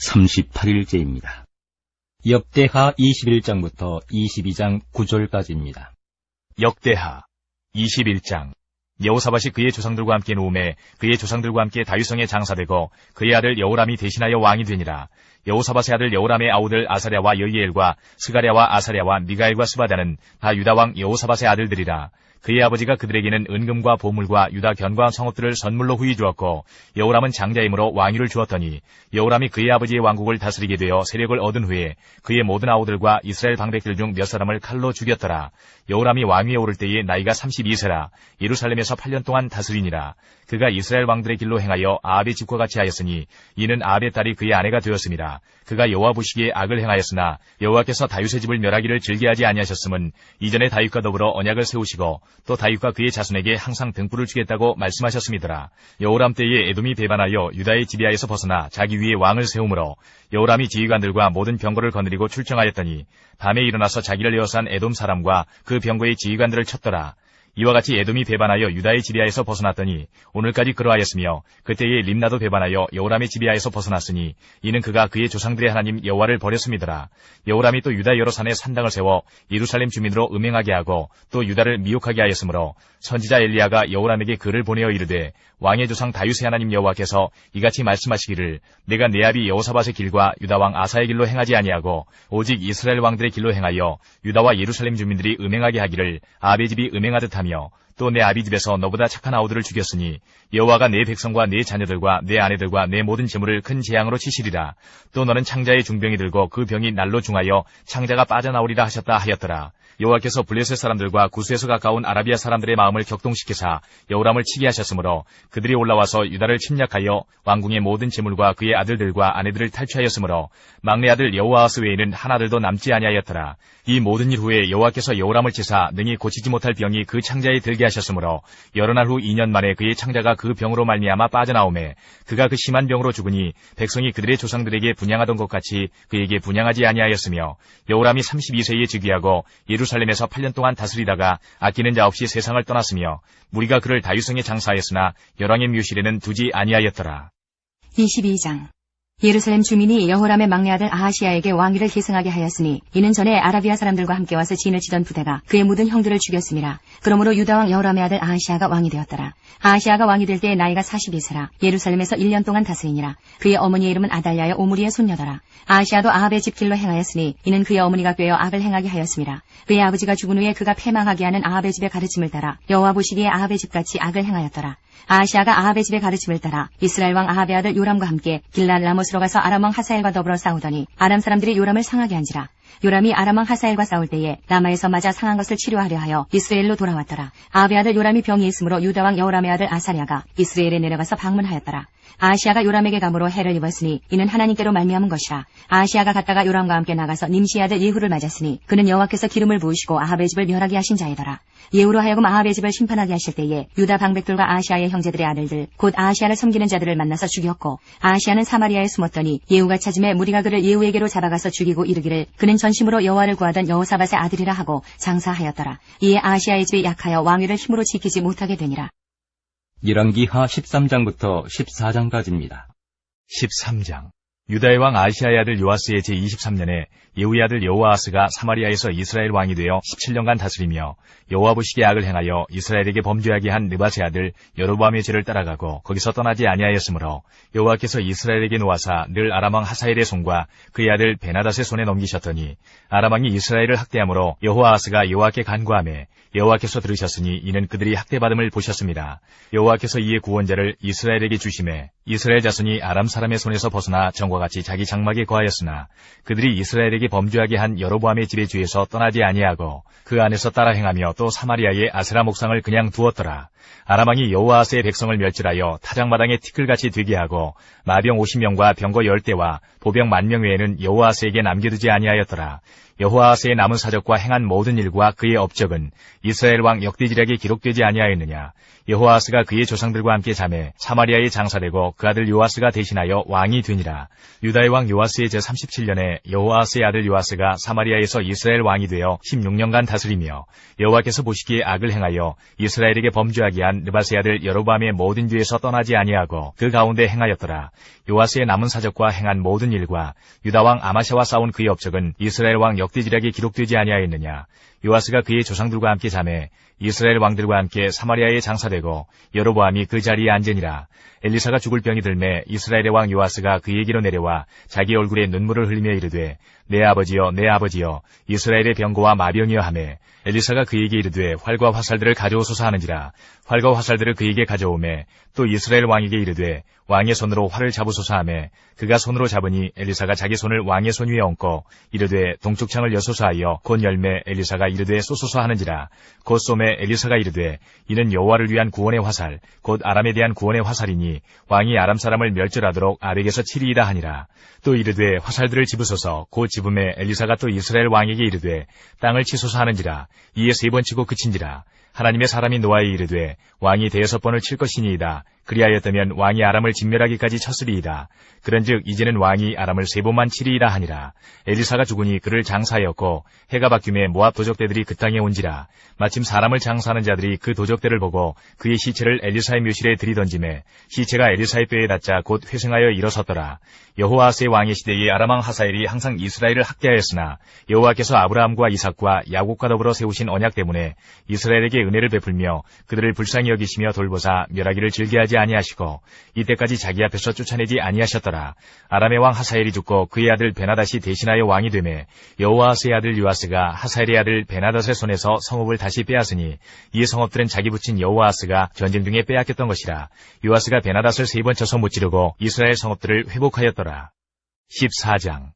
38일째입니다. 역대하 21장부터 22장 9절까지입니다. 역대하 21장. 여호사밧이 그의 조상들과 함께 누움에 그의 조상들과 함께 다윗성에 장사되고 그의 아들 여호람이 대신하여 왕이 되니라. 여호사밧의 아들 여호람의 아우들 아사랴와 여이엘과 스가랴와 아사랴와 미가엘과 스바다는 다 유다왕 여호사밧의 아들들이라. 그의 아버지가 그들에게는 은금과 보물과 유다 견고한 성읍들을 선물로 후히 주었고 여호람은 장자이므로 왕위를 주었더니 여호람이 그의 아버지의 왕국을 다스리게 되어 세력을 얻은 후에 그의 모든 아우들과 이스라엘 방백들 중 몇 사람을 칼로 죽였더라. 여호람이 왕위에 오를 때에 나이가 32세라 예루살렘에서 8년 동안 다스리니라. 그가 이스라엘 왕들의 길로 행하여 아합의 집과 같이 하였으니 이는 아합의 딸이 그의 아내가 되었습니다. 그가 여호와 보시기에 악을 행하였으나 여호와께서 다윗의 집을 멸하기를 즐겨하지 아니하셨음은 이전에 다윗과 더불어 언약을 세우시고 또 다윗과 그의 자손에게 항상 등불을 주겠다고 말씀하셨음이더라. 여호람 때에 에돔이 배반하여 유다의 지비아에서 벗어나 자기 위에 왕을 세우므로 여호람이 지휘관들과 모든 병거를 거느리고 출정하였더니 밤에 일어나서 자기를 에워싼 에돔 사람과 그 병거의 지휘관들을 쳤더라. 이와 같이 에돔이 배반하여 유다의 지비아에서 벗어났더니 오늘까지 그러하였으며 그때에 림나도 배반하여 여호람의 지비아에서 벗어났으니 이는 그가 그의 조상들의 하나님 여호와를 버렸음이더라. 여호람이 또 유다 여러 산에 산당을 세워 예루살렘 주민으로 음행하게 하고 또 유다를 미혹하게 하였으므로 선지자 엘리야가 여호람에게 글을 보내어 이르되 왕의 조상 다윗의 하나님 여호와께서 이같이 말씀하시기를 내가 내 아비 여호사밧의 길과 유다 왕 아사의 길로 행하지 아니하고 오직 이스라엘 왕들의 길로 행하여 유다와 예루살렘 주민들이 음행하게 하기를 아합의 집이 음행하듯 하며 또 내 아비 집에서 너보다 착한 아우들을 죽였으니 여호와가 내 백성과 내 자녀들과 내 아내들과 내 모든 재물을 큰 재앙으로 치시리라. 또 너는 창자의 중병이 들고 그 병이 날로 중하여 창자가 빠져나오리라 하셨다 하였더라. 여호와께서 블레셋 사람들과 구스에서 가까운 아라비아 사람들의 마음을 격동시키사 여호람을 치게 하셨으므로 그들이 올라와서 유다를 침략하여 왕궁의 모든 재물과 그의 아들들과 아내들을 탈취하였으므로 막내 아들 여호아하스 외에는 하나들도 남지 아니하였더라. 이 모든 일 후에 여호와께서 여호람을 치사 능히 고치지 못할 병이 그 창자에 들게 하셨으므로 여러 날 후 2년 만에 그의 창자가 그 병으로 말미암아 빠져나오매 그가 그 심한 병으로 죽으니 백성이 그들의 조상들에게 분향하던 것 같이 그에게 분향하지 아니하였으며 여호람이 32세에 즉위하고 예루살렘에서 8년 동안 다스리다가 아끼는 자 없이 세상을 떠났으며 무리가 그를 다윗성에 장사하였으나 열왕의 묘실에는 두지 아니하였더라. 22장. 예루살렘 주민이 여호람의 막내 아들 아하시야에게 왕위를 계승하게 하였으니 이는 전에 아라비아 사람들과 함께 와서 진을 치던 부대가 그의 모든 형들을 죽였음이라. 그러므로 유다왕 여호람의 아들 아하시야가 왕이 되었더라. 아하시야가 왕이 될 때에 나이가 42세라 예루살렘에서 1년 동안 다스리니라. 그의 어머니의 이름은 아달랴여 오므리의 손녀더라. 아하시야도 아합의 집 길로 행하였으니 이는 그의 어머니가 꾀어 악을 행하게 하였음이라. 그의 아버지가 죽은 후에 그가 패망하게 하는 아합의 집의 가르침을 따라 여호와 보시기에 아합의 집같이 악을 행하였더라. 아하시야가 아합의 집의 가르침을 따라 이스라엘 왕 아합의 아들 요람과 함께 길랄 라못으로 가서 아람 왕 하사엘과 더불어 싸우더니 아람 사람들이 요람을 상하게 한지라. 요람이 아람 왕 하사엘과 싸울 때에 라마에서 맞아 상한 것을 치료하려 하여 이스라엘로 돌아왔더라. 아합의 아들 요람이 병이 있으므로 유다 왕 여호람의 아들 아사랴가 이스라엘에 내려가서 방문하였더라. 아하시야가 요람에게 감으로 해를 입었으니 이는 하나님께로 말미암은 것이라. 아하시야가 갔다가 요람과 함께 나가서 님시의 아들 예후를 맞았으니 그는 여호와께서 기름을 부으시고 아합의 집을 멸하게 하신 자이더라. 예후로 하여금 아합의 집을 심판하게 하실 때에 유다 방백들과 아하시야의 형제들의 아들들 곧 아하시야를 섬기는 자들을 만나서 죽였고 아하시야는 사마리아에 숨었더니 예후가 찾음에 무리가 그를 예후에게로 잡아가서 죽이고 이르기를 그는 전심으로 여호와를 구하던 여호사밧의 아들이라 하고 장사하였더라. 이에 아하시야의 집이 약하여 왕위를 힘으로 지키지 못하게 되니라. 열왕기하 13장부터 14장까지입니다. 13장. 유다의 왕 아하시야의 아들 요아스의 제23년에 예후의 아들 여호아하스가 사마리아에서 이스라엘 왕이 되어 17년간 다스리며 여호와 보시기에 악을 행하여 이스라엘에게 범죄하게 한 느밧의 아들 여로보암의 죄를 따라가고 거기서 떠나지 아니하였으므로 여호와께서 이스라엘에게 놓아사 늘 아람 왕 하사엘의 손과 그의 아들 베나닷의 손에 넘기셨더니 아람 왕이 이스라엘을 학대함으로 여호아하스가 여호와께 간구하매 여호와께서 들으셨으니 이는 그들이 학대받음을 보셨습니다. 여호와께서 이에 구원자를 이스라엘에게 주심에 이스라엘 자손이 아람 사람의 손에서 벗어나 전과 같이 자기 장막에 거하였으나 그들이 이스라엘에게 범죄하게 한 여로보암의 집의 죄에서 떠나지 아니하고 그 안에서 따라 행하며 또 사마리아의 아세라 목상을 그냥 두었더라. 아람 왕이 여호아하스의 백성을 멸절하여 타작마당에 티끌같이 되게 하고 마병 50명과 병거 10대와 보병 10,000명 외에는 여호아하스에게 남겨두지 아니하였더라. 여호아하스의 남은 사적과 행한 모든 일과 그의 업적은 이스라엘 왕 역대지략에 기록되지 아니하였느냐. 여호아하스가 그의 조상들과 함께 잠에 사마리아에 장사되고 그 아들 요아스가 대신하여 왕이 되니라. 유다의 왕 요아스의 제37년에 여호아스의 아들 요아스가 사마리아에서 이스라엘 왕이 되어 16년간 다스리며 여호와께서 보시기에 악을 행하여 이스라엘에게 범죄하게 범죄하게 한 느밧의 아들 여로보암의 모든 죄에서 떠나지 아니하고 그 가운데 행하였더라. 요아스의 남은 사적과 행한 모든 일과 유다 왕 아마샤와 싸운 그의 업적은 이스라엘 왕 역대지략에 기록되지 아니하였느냐. 요아스가 그의 조상들과 함께 잠에 이스라엘 왕들과 함께 사마리아에 장사되고 여로보암이 그 자리에 앉으니라. 엘리사가 죽을 병이 들매 이스라엘의 왕 요아스가 그에게로 내려와 자기 얼굴에 눈물을 흘리며 이르되 내 아버지여 내 아버지여 이스라엘의 병거와 마병이여 하매 엘리사가 그에게 이르되 활과 화살들을 가져오소서 하는지라. 활과 화살들을 그에게 가져오매 또 이스라엘 왕에게 이르되 왕의 손으로 활을 잡으소서 하매 그가 손으로 잡으니 엘리사가 자기 손을 왕의 손 위에 얹고 이르되 동쪽 창을 여소서 하여 곧 열매 엘리사가 이르되 쏘소서 하는지라. 곧 쏘매 엘리사가 이르되 이는 여호와를 위한 구원의 화살 곧 아람에 대한 구원의 화살이니 왕이 아람 사람을 멸절하도록 아벡에서 치리이다 하니라. 또 이르되 화살들을 집으소서. 곧 집음에 엘리사가 또 이스라엘 왕에게 이르되 땅을 치소서 하는지라. 이에 3번 치고 그친지라. 하나님의 사람이 노아에 이르되 왕이 5번을 칠 것이니이다. 그리하였다면 왕이 아람을 진멸하기까지 쳤으리이다. 그런즉 이제는 왕이 아람을 3번만 치리이다 하니라. 엘리사가 죽으니 그를 장사하였고 해가 바뀌매 모압 도적대들이 그 땅에 온지라. 마침 사람을 장사하는 자들이 그 도적대를 보고 그의 시체를 엘리사의 묘실에 들이던지매 시체가 엘리사의 뼈에 닿자 곧 회생하여 일어섰더라. 여호아스의 왕의 시대에 아람 왕 하사엘이 항상 이스라엘을 학대하였으나 여호와께서 아브라함과 이삭과 야곱과 더불어 세우신 언약 때문에 이스라엘에게 은혜를 베풀며 그들을 불쌍히 여기시며 돌보사 멸하기를 즐겨하지 아니하시고 이때까지 자기 앞에서 쫓아내지 아니하셨더라. 아람의 왕 하사엘이 죽고 그의 아들 베나닷이 대신하여 왕이 되매 여호아스의 아들 요아스가 하사엘의 아들 베나닷의 손에서 성읍을 다시 빼앗으니 이 성읍들은 자기 붙인 여호아스가 전쟁 중에 빼앗겼던 것이라. 요아스가 베나닷을 3번 쳐서 무찌르고 이스라엘 성읍들을 회복하였더라. 14장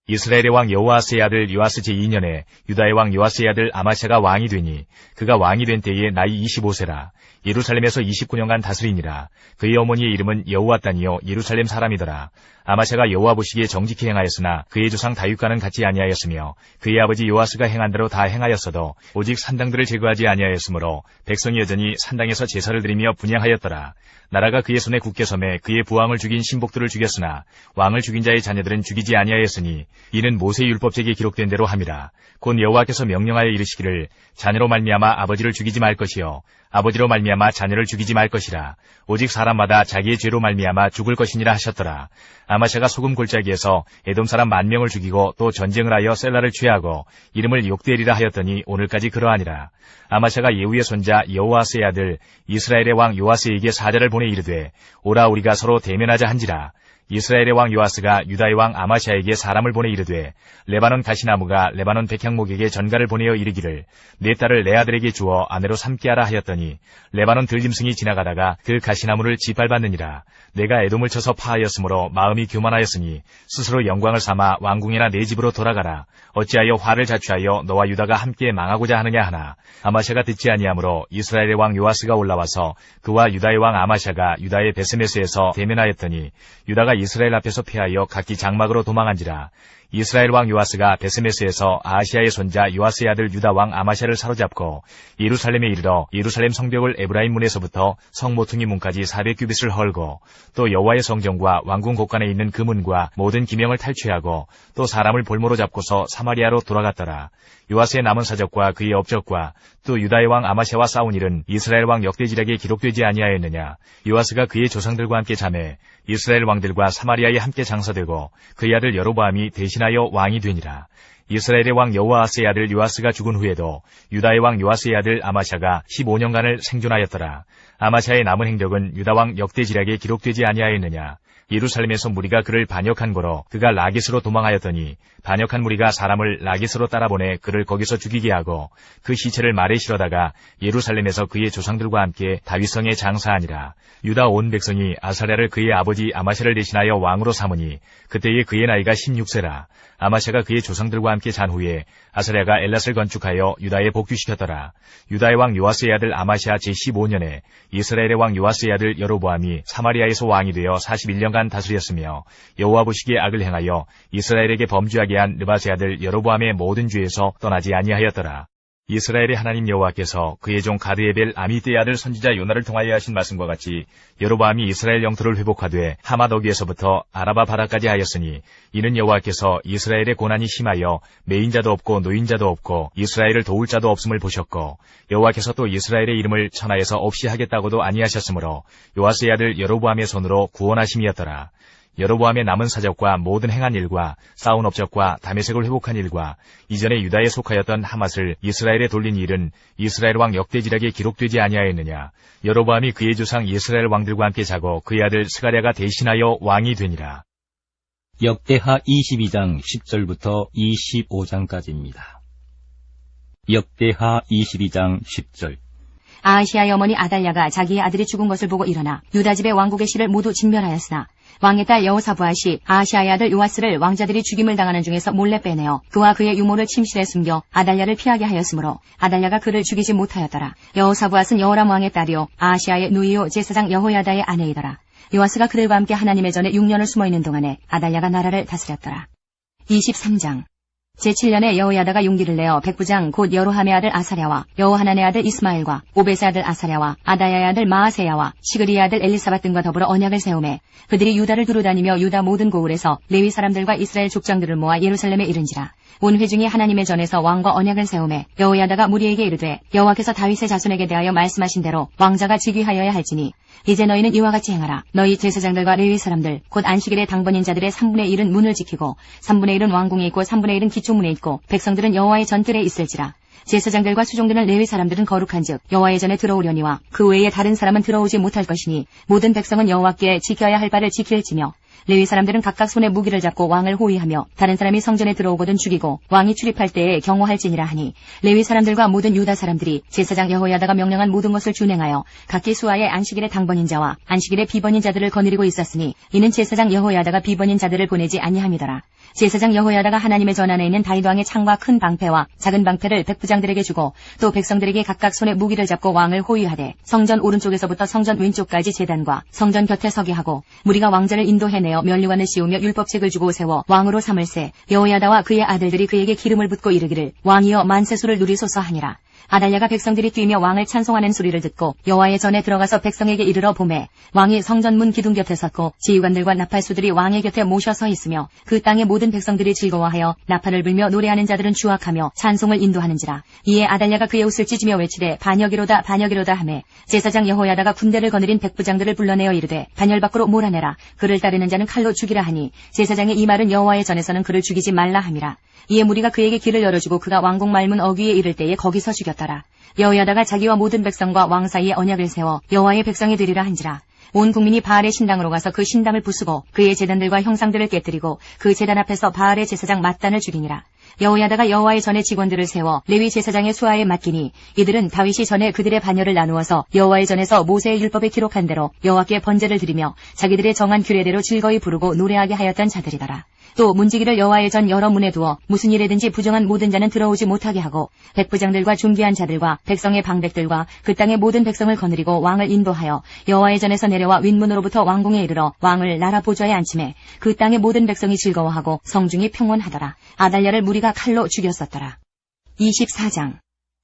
이스라엘의 왕 여호아스의 아들 요아스 제2년에 유다의 왕 요아스의 아들 아마샤가 왕이 되니 그가 왕이 된 때에 나이 25세라. 예루살렘에서 29년간 다스리니라. 그의 어머니의 이름은 여호와단이요 예루살렘 사람이더라. 아마샤가 여호와 보시기에 정직히 행하였으나 그의 조상 다윗과는 같지 아니하였으며 그의 아버지 요아스가 행한 대로 다 행하였어도 오직 산당들을 제거하지 아니하였으므로 백성이 여전히 산당에서 제사를 드리며 분향하였더라. 나라가 그의 손에 굳게 섬에 그의 부왕을 죽인 신복들을 죽였으나 왕을 죽인 자의 자녀들은 죽이지 아니하였으니 이는 모세 율법책에 기록된 대로 함이라. 곧 여호와께서 명령하여 이르시기를 자녀로 말미암아 아버지를 죽이지 말 것이요 아버지로 말미암아 자녀를 죽이지 말 것이라. 오직 사람마다 자기의 죄로 말미암아 죽을 것이니라 하셨더라. 아마샤가 소금 골짜기에서 에돔 사람 10,000명을 죽이고 또 전쟁을 하여 셀라를 취하고 이름을 욕되리라 하였더니 오늘까지 그러하니라. 아마샤가 예후의 손자 여호아스의 아들 이스라엘의 왕 요아스에게 사자를 보내 이르되 오라 우리가 서로 대면하자 한지라. 이스라엘의 왕 요아스가 유다의 왕 아마샤에게 사람을 보내 이르되 레바논 가시나무가 레바논 백향목에게 전가를 보내어 이르기를 내 딸을 내 아들에게 주어 아내로 삼게 하라 하였더니 레바논 들짐승이 지나가다가 그 가시나무를 짓밟았느니라. 내가 에돔을 쳐서 파하였으므로 마음이 교만하였으니 스스로 영광을 삼아 왕궁이나 내 집으로 돌아가라. 어찌하여 화를 자취하여 너와 유다가 함께 망하고자 하느냐 하나 아마샤가 듣지 아니하므로 이스라엘의 왕 요아스가 올라와서 그와 유다의 왕 아마샤가 유다의 베스메스에서 대면하였더니 유다가 이스라엘 앞에서 패하여 각기 장막으로 도망한지라. 이스라엘 왕 요아스가 베스메스에서 아하시아의 손자 요아스의 아들 유다 왕 아마샤를 사로잡고 예루살렘에 이르러 예루살렘 성벽을 에브라임 문에서부터 성 모퉁이 문까지 400규빗을 헐고 또 여호와의 성전과 왕궁 곳간에 있는 그 문과 모든 기명을 탈취하고 또 사람을 볼모로 잡고서 사마리아로 돌아갔더라. 요아스의 남은 사적과 그의 업적과 또 유다의 왕 아마샤와 싸운 일은 이스라엘 왕 역대지략에 기록되지 아니하였느냐. 요아스가 그의 조상들과 함께 잠에 이스라엘 왕들과 사마리아에 함께 장사되고 그의 아들 여로보암이 대신하여 왕이 되니라. 이스라엘의 왕 여호아스의 아들 요아스가 죽은 후에도 유다의 왕 요아스의 아들 아마샤가 15년간을 생존하였더라. 아마샤의 남은 행적은 유다 왕 역대지략에 기록되지 아니하였느냐. 예루살렘에서 무리가 그를 반역한 거로 그가 라깃으로 도망하였더니 반역한 무리가 사람을 라깃으로 따라보내 그를 거기서 죽이게 하고 그 시체를 말에 실어다가 예루살렘에서 그의 조상들과 함께 다윗성에 장사하니라. 유다 온 백성이 아사랴를 그의 아버지 아마샤를 대신하여 왕으로 삼으니 그때에 그의 나이가 16세라. 아마샤가 그의 조상들과 함께 잔 후에 아사랴가 엘랏을 건축하여 유다에 복귀시켰더라. 유다의 왕 요아스의 아들 아마샤 제15년에 이스라엘의 왕 요아스의 아들 여로보암이 사마리아에서 왕이 되어 41년간 다스렸으며 여호와 보시기에 악을 행하여 이스라엘에게 범죄하게 한 느밧의 아들 여로보암의 모든 죄에서 떠나지 아니하였더라. 이스라엘의 하나님 여호와께서 그의 종 가드에벨 아미떼의 아들 선지자 요나를 통하여 하신 말씀과 같이 여로보암이 이스라엘 영토를 회복하되 하맛 어귀에서부터 아라바 바라까지 하였으니 이는 여호와께서 이스라엘의 고난이 심하여 매인자도 없고 노인자도 없고 이스라엘을 도울 자도 없음을 보셨고 여호와께서 또 이스라엘의 이름을 천하에서 없이 하겠다고도 아니하셨으므로 요아스의 아들 여로보암의 손으로 구원하심이었더라. 여로보암의 남은 사적과 모든 행한 일과 쌓은 업적과 다메섹을 회복한 일과 이전에 유다에 속하였던 하맛을 이스라엘에 돌린 일은 이스라엘 왕 역대지략에 기록되지 아니하였느냐. 여로보암이 그의 조상 이스라엘 왕들과 함께 자고 그의 아들 스가랴가 대신하여 왕이 되니라. 역대하 22장 10절부터 25장까지입니다. 역대하 22장 10절. 아하시아의 어머니 아달랴가 자기의 아들이 죽은 것을 보고 일어나 유다 집의 왕국의 실을 모두 진멸하였으나 왕의 딸 여호사부아시 아하시아의 아들 요아스를 왕자들이 죽임을 당하는 중에서 몰래 빼내어 그와 그의 유모를 침실에 숨겨 아달랴를 피하게 하였으므로 아달랴가 그를 죽이지 못하였더라. 여호사부앗은 여호람 왕의 딸이요 아하시아의 누이요 제사장 여호야다의 아내이더라. 요아스가 그들과 함께 하나님의 전에 6년을 숨어있는 동안에 아달랴가 나라를 다스렸더라. 23장. 제7년에 여호야다가 용기를 내어 백부장 곧 여로함의 아들 아사랴와 여호하난의 아들 이스마엘과 오벳의 아들 아사랴와 아다야의 아들 마아세야와 시그리의 아들 엘리사밧 등과 더불어 언약을 세우매 그들이 유다를 두루다니며 유다 모든 고을에서 레위 사람들과 이스라엘 족장들을 모아 예루살렘에 이른지라. 온 회중이 하나님의 전에서 왕과 언약을 세우매 여호야다가 무리에게 이르되 여호와께서 다윗의 자손에게 대하여 말씀하신 대로 왕자가 즉위하여야 할지니 이제 너희는 이와 같이 행하라. 너희 제사장들과 레위 사람들 곧 안식일의 당번인 자들의 3분의 1은 문을 지키고 3분의 1은 왕궁에 있고 3분의 1은 기초문에 있고 백성들은 여호와의 전뜰에 있을지라. 제사장들과 수종들은 레위 사람들은 거룩한즉 여호와의 전에 들어오려니와 그 외에 다른 사람은 들어오지 못할 것이니 모든 백성은 여호와께 지켜야 할 바를 지킬지며 레위 사람들은 각각 손에 무기를 잡고 왕을 호위하며 다른 사람이 성전에 들어오거든 죽이고 왕이 출입할 때에 경호할지니라 하니 레위 사람들과 모든 유다 사람들이 제사장 여호야다가 명령한 모든 것을 준행하여 각기 수하의 안식일의 당번인 자와 안식일의 비번인 자들을 거느리고 있었으니 이는 제사장 여호야다가 비번인 자들을 보내지 아니함이더라. 제사장 여호야다가 하나님의 전 안에 있는 다윗 왕의 창과 큰 방패와 작은 방패를 백부장들에게 주고 또 백성들에게 각각 손에 무기를 잡고 왕을 호위하되 성전 오른쪽에서부터 성전 왼쪽까지 제단과 성전 곁에 서게 하고 무리가 왕자를 인도해내어 면류관을 씌우며 율법책을 주고 세워 왕으로 삼을세 여호야다와 그의 아들들이 그에게 기름을 붓고 이르기를 왕이여 만세수를 누리소서 하니라. 아달랴가 백성들이 뛰며 왕을 찬송하는 소리를 듣고 여호와의 전에 들어가서 백성에게 이르러 보매 왕이 성전문 기둥 곁에 섰고 지휘관들과 나팔수들이 왕의 곁에 모셔 서 있으며 그 땅의 모든 백성들이 즐거워하여 나팔을 불며 노래하는 자들은 주악하며 찬송을 인도하는지라. 이에 아달랴가 그의 옷을 찢으며 외치되 반역이로다 반역이로다 하매 제사장 여호야다가 군대를 거느린 백부장들을 불러내어 이르되 반열 밖으로 몰아내라. 그를 따르는 자는 칼로 죽이라 하니 제사장의 이 말은 여호와의 전에서는 그를 죽이지 말라 함이라. 이에 무리가 그에게 길을 열어주고 그가 왕궁 말문 어귀에 이를 때에 거기서 죽였더라. 여호야다가 자기와 모든 백성과 왕 사이에 언약을 세워 여호와의 백성이 되리라 한지라. 온 국민이 바알의 신당으로 가서 그 신당을 부수고 그의 제단들과 형상들을 깨뜨리고 그 제단 앞에서 바알의 제사장 맏단을 죽이니라. 여호야다가 여호와의 전에 직원들을 세워 레위 제사장의 수하에 맡기니 이들은 다윗이 전에 그들의 반열을 나누어서 여호와의 전에서 모세의 율법에 기록한 대로 여호와께 번제를 드리며 자기들의 정한 규례대로 즐거이 부르고 노래하게 하였던 자들이더라. 또 문지기를 여호와의 전 여러 문에 두어 무슨 일에든지 부정한 모든 자는 들어오지 못하게 하고 백부장들과 중기한 자들과 백성의 방백들과 그 땅의 모든 백성을 거느리고 왕을 인도하여 여호와의 전에서 내려와 윗문으로부터 왕궁에 이르러 왕을 나라 보좌에 앉히매 그 땅의 모든 백성이 즐거워하고 성중이 평온하더라. 아달랴를 무리가 칼로 죽였었더라. 24장.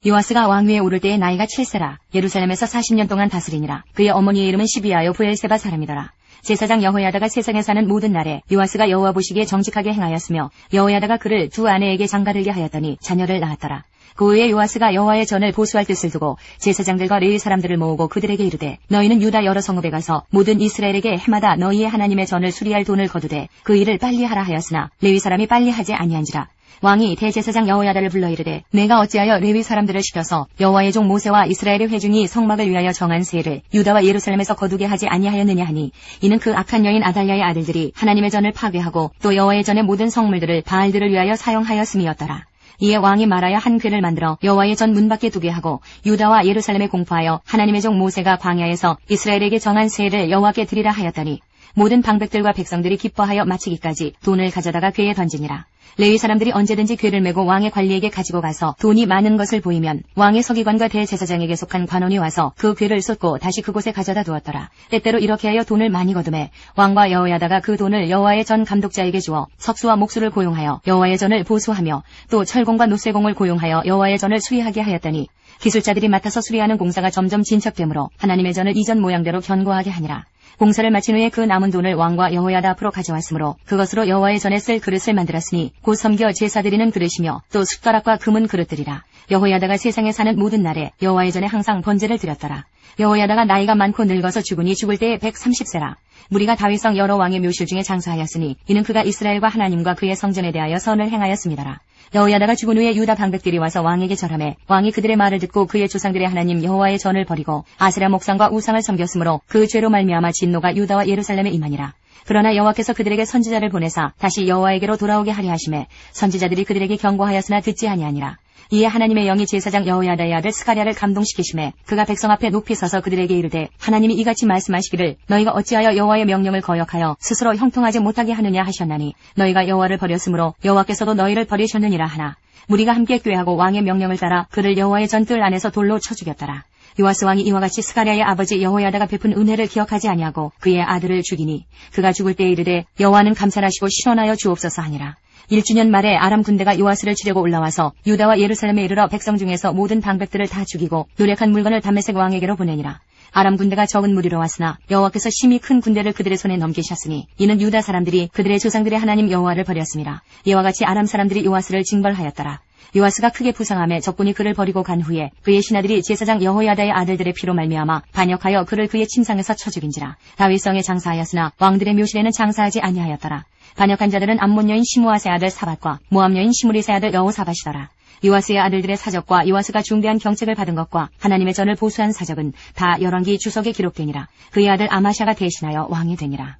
요아스가 왕위에 오를 때의 나이가 7세라. 예루살렘에서 40년 동안 다스리니라. 그의 어머니의 이름은 시비아요 부엘세바 사람이더라. 제사장 여호야다가 세상에 사는 모든 날에 요아스가 여호와 보시기에 정직하게 행하였으며 여호야다가 그를 두 아내에게 장가들게 하였더니 자녀를 낳았더라. 그 후에 요아스가 여호와의 전을 보수할 뜻을 두고 제사장들과 레위 사람들을 모으고 그들에게 이르되 너희는 유다 여러 성읍에 가서 모든 이스라엘에게 해마다 너희의 하나님의 전을 수리할 돈을 거두되 그 일을 빨리 하라 하였으나 레위 사람이 빨리 하지 아니한지라. 왕이 대제사장 여호야다를 불러 이르되 내가 어찌하여 레위 사람들을 시켜서 여호와의 종 모세와 이스라엘의 회중이 성막을 위하여 정한 세를 유다와 예루살렘에서 거두게 하지 아니하였느냐 하니 이는 그 악한 여인 아달랴의 아들들이 하나님의 전을 파괴하고 또 여호와의 전의 모든 성물들을 바알들을 위하여 사용하였음이었더라. 이에 왕이 말하여 한 궤를 만들어 여호와의 전 문 밖에 두게 하고 유다와 예루살렘에 공포하여 하나님의 종 모세가 광야에서 이스라엘에게 정한 세를 여호와께 드리라 하였더니 모든 방백들과 백성들이 기뻐하여 마치기까지 돈을 가져다가 궤에 던지니라. 레위 사람들이 언제든지 궤를 메고 왕의 관리에게 가지고 가서 돈이 많은 것을 보이면 왕의 서기관과 대제사장에게 속한 관원이 와서 그 궤를 쏟고 다시 그곳에 가져다 두었더라. 때때로 이렇게 하여 돈을 많이 거두매 왕과 여호야다가 그 돈을 여호와의 전 감독자에게 주어 석수와 목수를 고용하여 여호와의 전을 보수하며 또 철공과 노쇠공을 고용하여 여호와의 전을 수리하게 하였더니 기술자들이 맡아서 수리하는 공사가 점점 진척되므로 하나님의 전을 이전 모양대로 견고하게 하니라. 공사를 마친 후에 그 남은 돈을 왕과 여호야다 앞으로 가져왔으므로 그것으로 여호와의 전에 쓸 그릇을 만들었으니 곧 섬겨 제사 드리는 그릇이며 또 숟가락과 금은 그릇들이라. 여호야다가 세상에 사는 모든 날에 여호와의 전에 항상 번제를 드렸더라. 여호야다가 나이가 많고 늙어서 죽으니 죽을 때에 130세라. 무리가 다윗성 여러 왕의 묘실 중에 장사하였으니 이는 그가 이스라엘과 하나님과 그의 성전에 대하여 선을 행하였습니다라. 여호야다가 죽은 후에 유다 방백들이 와서 왕에게 절하매 왕이 그들의 말을 듣고 그의 조상들의 하나님 여호와의 전을 버리고 아세라 목상과 우상을 섬겼으므로 그 죄로 말미암아 진노가 유다와 예루살렘에 임하니라. 그러나 여호와께서 그들에게 선지자를 보내사 다시 여호와에게로 돌아오게 하려 하심에 선지자들이 그들에게 경고하였으나 듣지 아니하니라. 이에 하나님의 영이 제사장 여호야다의 아들 스가랴를 감동시키심에 그가 백성 앞에 높이 서서 그들에게 이르되 하나님이 이같이 말씀하시기를 너희가 어찌하여 여호와의 명령을 거역하여 스스로 형통하지 못하게 하느냐 하셨나니 너희가 여호와를 버렸으므로 여호와께서도 너희를 버리셨느니라 하나 무리가 함께 꾀하고 왕의 명령을 따라 그를 여호와의 전뜰 안에서 돌로 쳐 죽였더라. 요아스 왕이 이와 같이 스가랴의 아버지 여호야다가 베푼 은혜를 기억하지 아니하고 그의 아들을 죽이니 그가 죽을 때에 이르되 여호와는 감찰하시고 실현하여 주옵소서 하니라. 1주년 말에 아람 군대가 요아스를 치려고 올라와서 유다와 예루살렘에 이르러 백성 중에서 모든 방백들을 다 죽이고 노력한 물건을 다메섹 왕에게로 보내니라. 아람 군대가 적은 무리로 왔으나 여호와께서 심히 큰 군대를 그들의 손에 넘기셨으니 이는 유다 사람들이 그들의 조상들의 하나님 여호와를 버렸습니다. 이와 같이 아람 사람들이 요아스를 징벌하였더라. 요아스가 크게 부상하며 적군이 그를 버리고 간 후에 그의 신하들이 제사장 여호야다의 아들들의 피로 말미암아 반역하여 그를 그의 침상에서 쳐 죽인지라. 다윗성에 장사하였으나 왕들의 묘실에는 장사하지 아니하였더라. 반역한 자들은 암몬 여인 시므아세 아들 사밧과 모압 여인 시므리세 아들 여호사밧이더라. 요아스의 아들들의 사적과 요아스가 중대한 경책을 받은 것과 하나님의 전을 보수한 사적은 다 열왕기 주석에 기록되니라. 그의 아들 아마샤가 대신하여 왕이 되니라.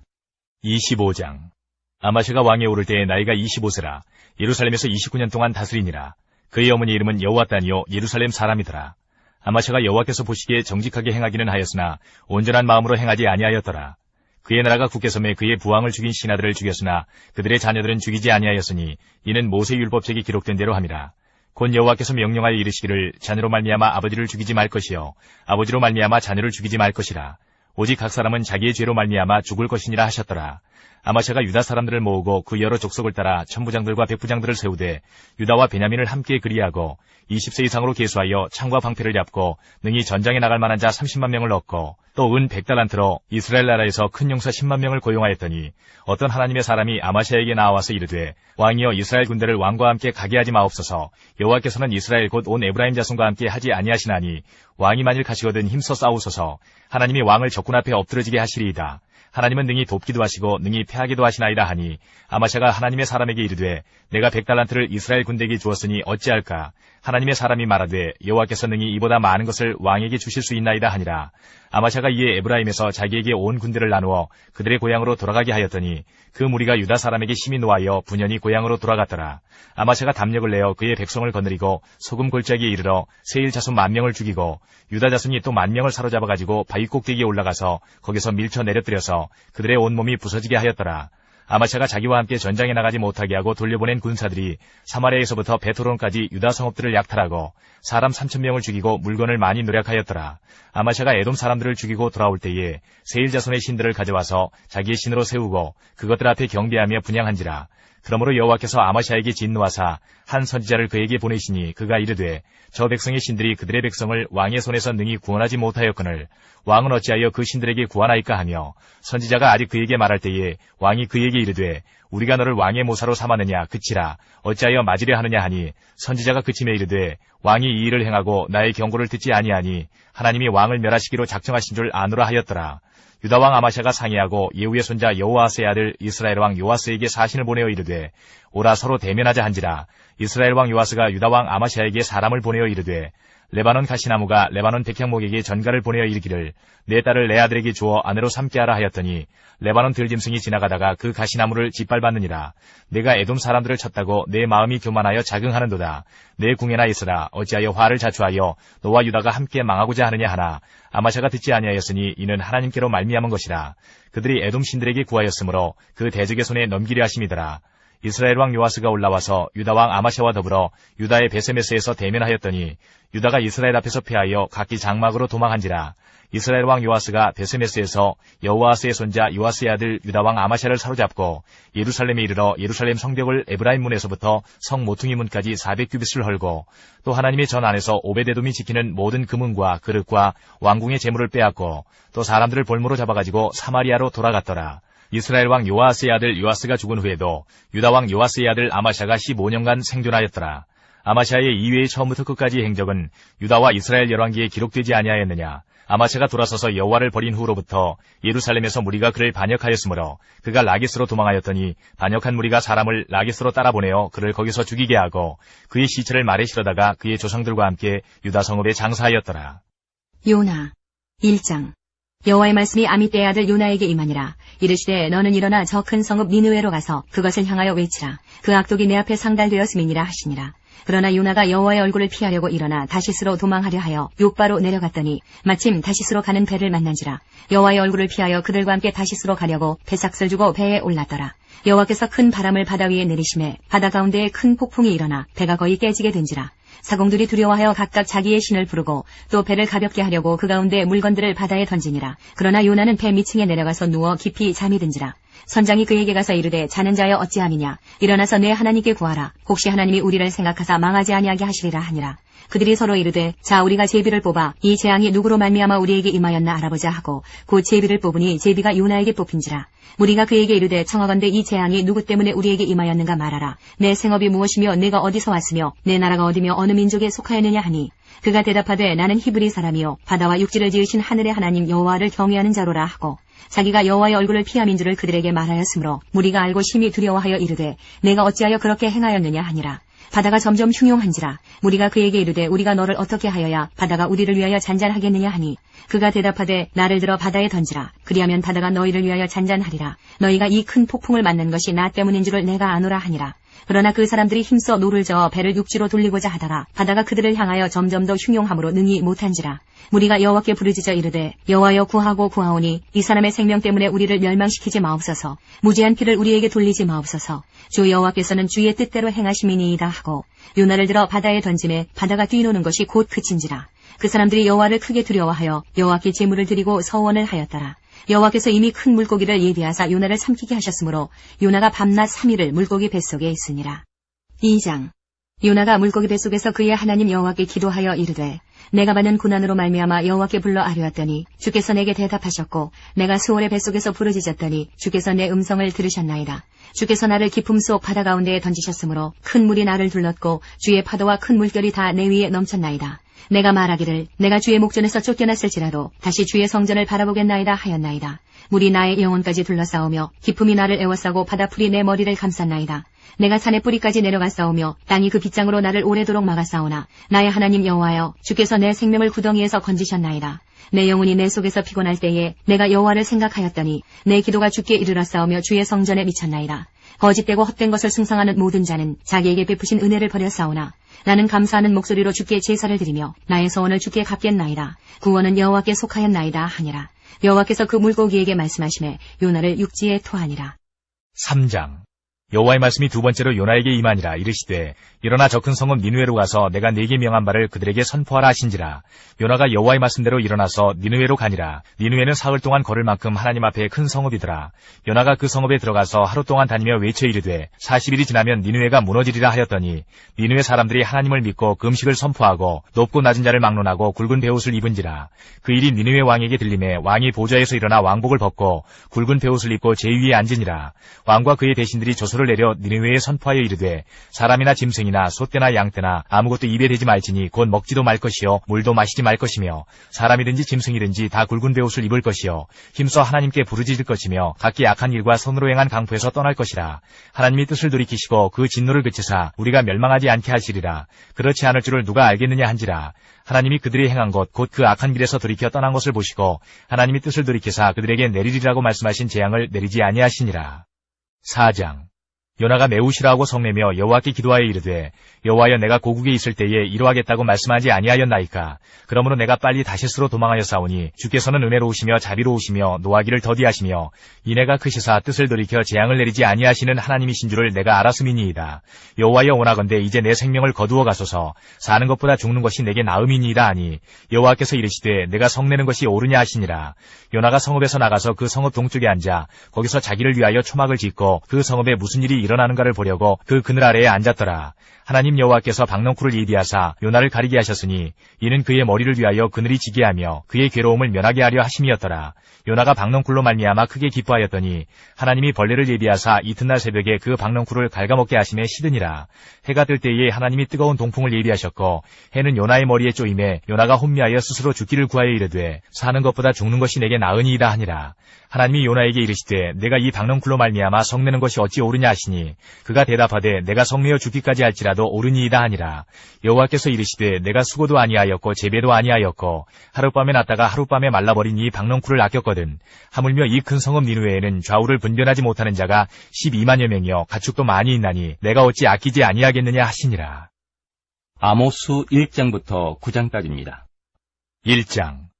25장 아마샤가 왕에 오를 때에 나이가 25세라. 예루살렘에서 29년 동안 다스리니라. 그의 어머니 이름은 여호와단이요 예루살렘 사람이더라. 아마샤가 여호와께서 보시기에 정직하게 행하기는 하였으나 온전한 마음으로 행하지 아니하였더라. 그의 나라가 굳게 섬에 그의 부왕을 죽인 신하들을 죽였으나 그들의 자녀들은 죽이지 아니하였으니 이는 모세율법책이 기록된 대로 함이라. 곧 여호와께서 명령하여 이르시기를 자녀로 말미암아 아버지를 죽이지 말 것이요 아버지로 말미암아 자녀를 죽이지 말 것이라. 오직 각 사람은 자기의 죄로 말미암아 죽을 것이니라 하셨더라. 아마샤가 유다 사람들을 모으고 그 여러 족속을 따라 천부장들과 백부장들을 세우되 유다와 베냐민을 함께 그리하고 20세 이상으로 계수하여 창과 방패를 잡고 능히 전장에 나갈 만한 자 30만 명을 얻고 또 은 100달란트로 이스라엘 나라에서 큰 용사 10만 명을 고용하였더니 어떤 하나님의 사람이 아마샤에게 나와서 이르되 왕이여 이스라엘 군대를 왕과 함께 가게 하지 마옵소서. 여호와께서는 이스라엘 곧 온 에브라임 자손과 함께 하지 아니하시나니 왕이 만일 가시거든 힘써 싸우소서. 하나님이 왕을 적군 앞에 엎드러지게 하시리이다. 하나님은 능히 돕기도 하시고 능히 패하기도 하시나이다 하니 아마샤가 하나님의 사람에게 이르되 내가 100달란트를 이스라엘 군대에게 주었으니 어찌할까. 하나님의 사람이 말하되 여호와께서 능히 이보다 많은 것을 왕에게 주실 수 있나이다 하니라. 아마샤가 이에 에브라임에서 자기에게 온 군대를 나누어 그들의 고향으로 돌아가게 하였더니 그 무리가 유다 사람에게 심히 노하여 분연히 고향으로 돌아갔더라. 아마샤가 담력을 내어 그의 백성을 거느리고 소금 골짜기에 이르러 세일 자손 10,000명을 죽이고 유다 자손이 또 10,000명을 사로잡아가지고 바위 꼭대기에 올라가서 거기서 밀쳐 내려뜨려서 그들의 온몸이 부서지게 하였더라. 아마샤가 자기와 함께 전장에 나가지 못하게 하고 돌려보낸 군사들이 사마리아에서부터 베토론까지 유다 성읍들을 약탈하고 사람 3,000명을 죽이고 물건을 많이 노력하였더라. 아마샤가 에돔 사람들을 죽이고 돌아올 때에 세일 자손의 신들을 가져와서 자기의 신으로 세우고 그것들 앞에 경배하며 분향한지라. 그러므로 여호와께서 아마샤에게 진노하사 한 선지자를 그에게 보내시니 그가 이르되 저 백성의 신들이 그들의 백성을 왕의 손에서 능히 구원하지 못하였거늘 왕은 어찌하여 그 신들에게 구하나이까 하며 선지자가 아직 그에게 말할 때에 왕이 그에게 이르되 우리가 너를 왕의 모사로 삼았느냐 그치라 어찌하여 맞으려 하느냐 하니 선지자가 그침에 이르되 왕이 이 일을 행하고 나의 경고를 듣지 아니하니 하나님이 왕을 멸하시기로 작정하신 줄 아노라 하였더라. 유다왕 아마샤가 상의하고 예후의 손자 여호아스의 아들 이스라엘 왕 요아스에게 사신을 보내어 이르되 오라 서로 대면하자 한지라. 이스라엘 왕 요아스가 유다왕 아마샤에게 사람을 보내어 이르되 레바논 가시나무가 레바논 백향목에게 전가를 보내어 이르기를 내 딸을 내 아들에게 주어 아내로 삼게 하라 하였더니 레바논 들짐승이 지나가다가 그 가시나무를 짓밟았느니라. 내가 에돔 사람들을 쳤다고 내 마음이 교만하여 자긍하는도다. 내 궁에나 있으라. 어찌하여 화를 자초하여 너와 유다가 함께 망하고자 하느냐 하나 아마샤가 듣지 아니하였으니 이는 하나님께로 말미암은 것이라. 그들이 에돔 신들에게 구하였으므로 그 대적의 손에 넘기려 하심이더라. 이스라엘 왕 요아스가 올라와서 유다 왕 아마샤와 더불어 유다의 베세메스에서 대면하였더니 유다가 이스라엘 앞에서 패하여 각기 장막으로 도망한지라. 이스라엘 왕 요아스가 베세메스에서 여호아스의 손자 요아스의 아들 유다 왕 아마샤를 사로잡고 예루살렘에 이르러 예루살렘 성벽을 에브라임 문에서부터 성 모퉁이 문까지 400규빗을 헐고 또 하나님의 전 안에서 오베데돔이 지키는 모든 금은과 그릇과 왕궁의 재물을 빼앗고 또 사람들을 볼모로 잡아가지고 사마리아로 돌아갔더라. 이스라엘 왕 요아스의 아들 요아스가 죽은 후에도 유다 왕 요아스의 아들 아마샤가 15년간 생존하였더라. 아마샤의 이외의 처음부터 끝까지의 행적은 유다와 이스라엘 열왕기에 기록되지 아니하였느냐. 아마샤가 돌아서서 여호와를 버린 후로부터 예루살렘에서 무리가 그를 반역하였으므로 그가 라기스로 도망하였더니 반역한 무리가 사람을 라기스로 따라보내어 그를 거기서 죽이게 하고 그의 시체를 말에 실어다가 그의 조상들과 함께 유다 성읍에 장사하였더라. 요나 1장. 여호와의 말씀이 아미떼의 아들 요나에게 임하니라. 이르시되 너는 일어나 저 큰 성읍 니느웨로 가서 그것을 향하여 외치라. 그 악독이 내 앞에 상달되었음이니라 하시니라. 그러나 요나가 여호와의 얼굴을 피하려고 일어나 다시스로 도망하려 하여 욥바로 내려갔더니 마침 다시스로 가는 배를 만난지라. 여호와의 얼굴을 피하여 그들과 함께 다시스로 가려고 배삭슬 주고 배에 올랐더라. 여호와께서 큰 바람을 바다 위에 내리심에 바다 가운데에 큰 폭풍이 일어나 배가 거의 깨지게 된지라. 사공들이 두려워하여 각각 자기의 신을 부르고 또 배를 가볍게 하려고 그 가운데 물건들을 바다에 던지니라. 그러나 요나는 배 밑층에 내려가서 누워 깊이 잠이 든지라. 선장이 그에게 가서 이르되 자는 자여 어찌함이냐. 일어나서 내 하나님께 구하라. 혹시 하나님이 우리를 생각하사 망하지 아니하게 하시리라 하니라. 그들이 서로 이르되 자 우리가 제비를 뽑아 이 재앙이 누구로 말미암아 우리에게 임하였나 알아보자 하고 곧 제비를 뽑으니 제비가 요나에게 뽑힌지라. 무리가 그에게 이르되 청하건대 이 재앙이 누구 때문에 우리에게 임하였는가 말하라. 내 생업이 무엇이며 내가 어디서 왔으며 내 나라가 어디며 어느 민족에 속하였느냐 하니 그가 대답하되 나는 히브리 사람이요 바다와 육지를 지으신 하늘의 하나님 여호와를 경외하는 자로라 하고 자기가 여호와의 얼굴을 피함인 줄을 그들에게 말하였으므로 무리가 알고 심히 두려워하여 이르되 내가 어찌하여 그렇게 행하였느냐 하니라. 바다가 점점 흉용한지라. 무리가 그에게 이르되 우리가 너를 어떻게 하여야 바다가 우리를 위하여 잔잔하겠느냐 하니 그가 대답하되 나를 들어 바다에 던지라. 그리하면 바다가 너희를 위하여 잔잔하리라. 너희가 이 큰 폭풍을 맞는 것이 나 때문인 줄을 내가 아노라 하니라. 그러나 그 사람들이 힘써 노를 저어 배를 육지로 돌리고자 하다가 바다가 그들을 향하여 점점 더 흉용함으로 능히 못한지라. 무리가 여호와께 부르짖어 이르되 여호와여 구하고 구하오니 이 사람의 생명 때문에 우리를 멸망시키지 마옵소서. 무죄한 피를 우리에게 돌리지 마옵소서. 주 여호와께서는 주의 뜻대로 행하심이니이다 하고 요나를 들어 바다에 던짐에 바다가 뛰노는 것이 곧 그친지라. 그 사람들이 여호와를 크게 두려워하여 여호와께 제물을 드리고 서원을 하였더라. 여호와께서 이미 큰 물고기를 예비하사 요나를 삼키게 하셨으므로 요나가 밤낮 3일을 물고기 뱃속에 있으니라. 2장. 요나가 물고기 뱃속에서 그의 하나님 여호와께 기도하여 이르되 내가 받는 고난으로 말미암아 여호와께 불러 아뢰었더니 주께서 내게 대답하셨고 내가 수월의 뱃속에서 부르짖었더니 주께서 내 음성을 들으셨나이다. 주께서 나를 깊음 속 바다 가운데에 던지셨으므로 큰 물이 나를 둘렀고 주의 파도와 큰 물결이 다 내 위에 넘쳤나이다. 내가 말하기를 내가 주의 목전에서 쫓겨났을지라도 다시 주의 성전을 바라보겠나이다 하였나이다. 물이 나의 영혼까지 둘러싸우며 깊음이 나를 에워싸고 바다풀이 내 머리를 감쌌나이다. 내가 산의 뿌리까지 내려갔사오며 땅이 그 빗장으로 나를 오래도록 막았사오나 나의 하나님 여호와여 주께서 내 생명을 구덩이에서 건지셨나이다. 내 영혼이 내 속에서 피곤할 때에 내가 여호와를 생각하였더니 내 기도가 주께 이르렀사오며 주의 성전에 미쳤나이다. 거짓되고 헛된 것을 숭상하는 모든 자는 자기에게 베푸신 은혜를 버렸사오나 나는 감사하는 목소리로 주께 제사를 드리며 나의 소원을 주께 갚겠나이다. 구원은 여호와께 속하였나이다 하니라. 여호와께서 그 물고기에게 말씀하시매 요나를 육지에 토하니라. 3장. 여호와의 말씀이 두 번째로 요나에게 임하니라. 이르시되 일어나 저 큰 성읍 니느웨로 가서 내가 네게 명한 바를 그들에게 선포하라 하신지라. 요나가 여호와의 말씀대로 일어나서 니느웨로 가니라. 니느웨는 사흘 동안 걸을 만큼 하나님 앞에 큰 성읍이더라. 요나가 그 성읍에 들어가서 하루 동안 다니며 외쳐 이르되 40일이 지나면 니느웨가 무너지리라 하였더니 니느웨 사람들이 하나님을 믿고 금식을 선포하고 높고 낮은 자를 막론하고 굵은 베옷을 입은지라. 그 일이 니느웨 왕에게 들림에 왕이 보좌에서 일어나 왕복을 벗고 굵은 베옷을 입고 제 위에 앉으니라. 왕과 그의 대신들이 조소를 공포를 내려 니느웨에 선포하여 이르되 사람이나 짐승이나 소떼나 양떼나 아무것도 입에 대지 말지니 곧 먹지도 말 것이요 물도 마시지 말 것이며 사람이든지 짐승이든지 다 굵은 베옷을 입을 것이요 힘써 하나님께 부르짖을 것이며 각기 악한 일과 손으로 행한 강포에서 떠날 것이라. 하나님이 뜻을 돌이키시고 그 진노를 그치사 우리가 멸망하지 않게 하시리라. 그렇지 않을 줄을 누가 알겠느냐 한지라. 하나님이 그들이 행한 것 곧 그 악한 길에서 돌이켜 떠난 것을 보시고 하나님이 뜻을 돌이키사 그들에게 내리리라고 말씀하신 재앙을 내리지 아니하시니라. 4장. 요나가 매우 싫어하고 성내며 여호와께 기도하여 이르되 여호와여 내가 고국에 있을 때에 이러하겠다고 말씀하지 아니하였나이까. 그러므로 내가 빨리 다시스로 도망하여 싸우니 주께서는 은혜로우시며 자비로우시며 노하기를 더디하시며 이내가 크시사 뜻을 돌이켜 재앙을 내리지 아니하시는 하나님이신 줄을 내가 알았음이니이다. 여호와여 원하건대 이제 내 생명을 거두어 가소서. 사는 것보다 죽는 것이 내게 나음이니이다 하니 여호와께서 이르시되 내가 성내는 것이 옳으냐 하시니라. 요나가 성읍에서 나가서 그 성읍 동쪽에 앉아 거기서 자기를 위하여 초막을 짓고 그 성읍에 무슨 일이 일어나는가를 보려고 그 그늘 아래에 앉았더라. 하나님 여호와께서 박넝쿨을 예비하사 요나를 가리게 하셨으니 이는 그의 머리를 위하여 그늘이 지게 하며 그의 괴로움을 면하게 하려 하심이었더라. 요나가 박넝쿨로 말미암아 크게 기뻐하였더니 하나님이 벌레를 예비하사 이튿날 새벽에 그 박넝쿨을 갉아먹게 하심에 시드니라. 해가 뜰 때에 하나님이 뜨거운 동풍을 예비하셨고 해는 요나의 머리에 쪼임에 요나가 혼미하여 스스로 죽기를 구하여 이르되 사는 것보다 죽는 것이 내게 나으니이다 하니라. 하나님이 요나에게 이르시되 내가 이 박넝쿨로 말미암아 성내는 것이 어찌 옳으냐 하시니 그가 대답하되 내가 성내어 죽기까지 할지라도 옳으니이다 하니라. 여호와께서 이르시되 내가 수고도 아니하였고 재배도 아니하였고 하룻밤에 났다가 하룻밤에 말라버린 이 박넝쿨을 아꼈거든. 하물며 이 큰 성읍 니느웨에는 좌우를 분별하지 못하는 자가 12만여 명이여 가축도 많이 있나니 내가 어찌 아끼지 아니하겠느냐 하시니라. 아모스 1장부터 9장까지입니다. 1장.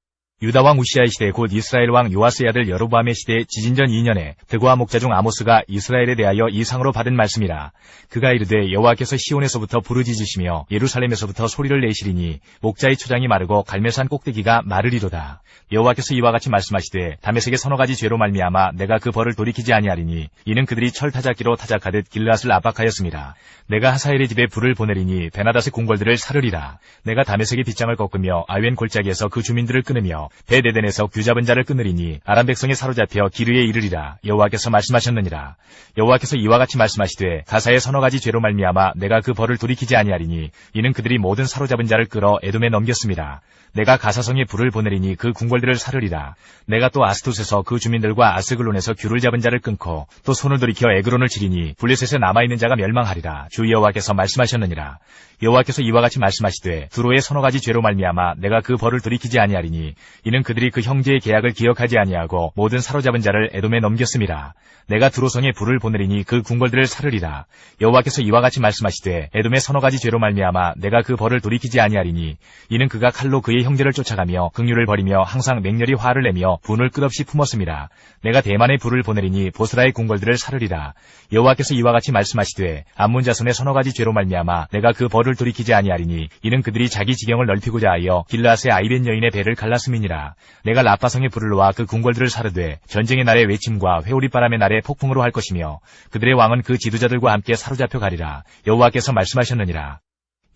유다 왕 우시아의 시대 곧 이스라엘 왕 요아스의 아들 여로보암의 시대 지진전 2년에 드고아 목자 중 아모스가 이스라엘에 대하여 이상으로 받은 말씀이라. 그가 이르되 여호와께서 시온에서부터 부르짖으시며 예루살렘에서부터 소리를 내시리니 목자의 초장이 마르고 갈멜산 꼭대기가 마르리로다. 여호와께서 이와 같이 말씀하시되 다메섹의 서너 가지 죄로 말미암아 내가 그 벌을 돌이키지 아니하리니 이는 그들이 철 타작기로 타작하듯 길앗을 압박하였습니다. 내가 하사엘의 집에 불을 보내리니 베나닷의 궁궐들을 사르리라. 내가 다메섹의 빗장을 꺾으며 아웬 골짜기에서 그 주민들을 끊으며 베데덴에서 귀잡은 자를 끊으리니 아람 백성이 사로잡혀 기르에 이르리라. 여호와께서 말씀하셨느니라. 여호와께서 이와 같이 말씀하시되 가사의 서너 가지 죄로 말미암아 내가 그 벌을 돌이키지 아니하리니 이는 그들이 모든 사로잡은 자를 끌어 에돔에 넘겼습니다. 내가 가사성에 불을 보내리니 그 궁궐들을 사르리라. 내가 또 아스토스에서 그 주민들과 아스글론에서 귤을 잡은 자를 끊고 또 손을 돌이켜 에그론을 치리니 블레셋에 남아있는 자가 멸망하리라. 주 여호와께서 말씀하셨느니라. 여호와께서 이와 같이 말씀하시되 두로의 서너 가지 죄로 말미암아 내가 그 벌을 돌이키지 아니하리니 이는 그들이 그 형제의 계약을 기억하지 아니하고 모든 사로잡은 자를 에돔에 넘겼음이라. 내가 두로성에 불을 보내리니 그 궁궐들을 사르리라. 여호와께서 이와 같이 말씀하시되 에돔의 서너 가지 죄로 말미암아 내가 그 벌을 돌이키지 아니하리니 이는 그가 칼로 그의 형제를 쫓아가며 긍휼을 버리며 항상 맹렬히 화를 내며 분을 끝없이 품었음이라. 내가 대만에 불을 보내리니 보스라의 궁궐들을 사르리라. 여호와께서 이와 같이 말씀하시되 암몬 자손의 서너 가지 죄로 말미암아 내가 그 벌을 돌이키지 아니하리니 이는 그들이 자기 지경을 넓히고자 하여 길라스의 아이벤 여인의 배를 갈랐음이니라. 내가 라파성에 불을 놓아 그 궁궐들을 사르되 전쟁의 날에 외침과 회오리바람의 날에 폭풍으로 할 것이며 그들의 왕은 그 지도자들과 함께 사로잡혀 가리라. 여호와께서 말씀하셨느니라.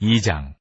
2장.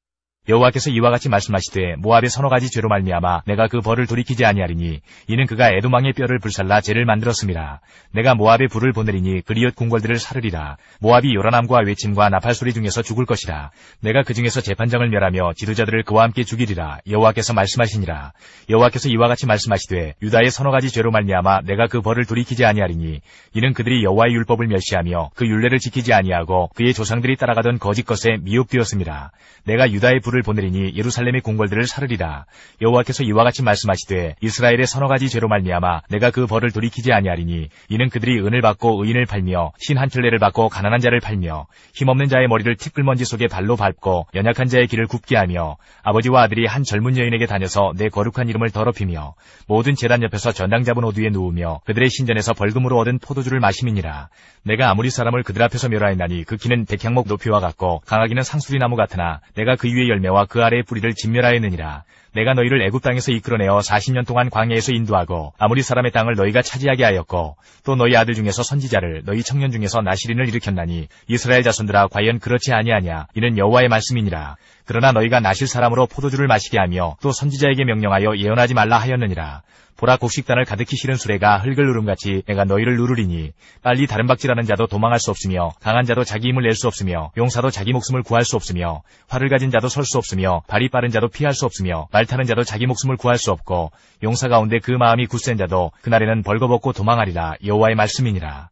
여호와께서 이와 같이 말씀하시되 모압의 서너 가지 죄로 말미암아 내가 그 벌을 돌이키지 아니하리니 이는 그가 에돔 왕의 뼈를 불살라 죄를 만들었음이라. 내가 모압에 불을 보내리니 그리엇 궁궐들을 사르리라. 모압이 요란함과 외침과 나팔소리 중에서 죽을 것이라. 내가 그 중에서 재판장을 멸하며 지도자들을 그와 함께 죽이리라. 여호와께서 말씀하시니라. 여호와께서 이와 같이 말씀하시되 유다의 서너 가지 죄로 말미암아 내가 그 벌을 돌이키지 아니하리니 이는 그들이 여호와의 율법을 멸시하며 그 율례를 지키지 아니하고 그의 조상들이 따라가던 거짓 것에 미혹되었음이라. 내가 유다의 불을 보내리니 예루살렘의 궁궐들을 사르리라. 여호와께서 이와 같이 말씀하시되 이스라엘의 서너 가지 죄로 말미암아 내가 그 벌을 돌이키지 아니하리니 이는 그들이 은을 받고 의인을 팔며 신 한 켤레를 받고 가난한 자를 팔며 힘없는 자의 머리를 티끌먼지 속에 발로 밟고 연약한 자의 길을 굽게 하며 아버지와 아들이 한 젊은 여인에게 다녀서 내 거룩한 이름을 더럽히며 모든 제단 옆에서 전당 잡은 옷 위에 누우며 그들의 신전에서 벌금으로 얻은 포도주를 마심이니라. 내가 아무리 사람을 그들 앞에서 멸하였나니 그 키는 백향목 높이와 같고 강하기는 상수리나무 같으나 내가 그 위에 열매와 그 아래의 뿌리를 진멸하였느니라. 내가 너희를 애굽 땅에서 이끌어내어 40년 동안 광야에서 인도하고 아무리 사람의 땅을 너희가 차지하게 하였고 또 너희 아들 중에서 선지자를 너희 청년 중에서 나시린을 일으켰나니 이스라엘 자손들아 과연 그렇지 아니하냐. 이는 여호와의 말씀이니라. 그러나 너희가 나실 사람으로 포도주를 마시게 하며 또 선지자에게 명령하여 예언하지 말라 하였느니라. 보라 곡식단을 가득히 실은 수레가 흙을 누름같이 내가 너희를 누르리니 빨리 다른 박질하는 자도 도망할 수 없으며 강한 자도 자기 힘을 낼 수 없으며 용사도 자기 목숨을 구할 수 없으며 활을 가진 자도 설 수 없으며 발이 빠른 자도 피할 수 없으며 말 타는 자도 자기 목숨을 구할 수 없고 용사 가운데 그 마음이 굳센 자도 그날에는 벌거벗고 도망하리라. 여호와의 말씀이니라.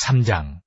3장.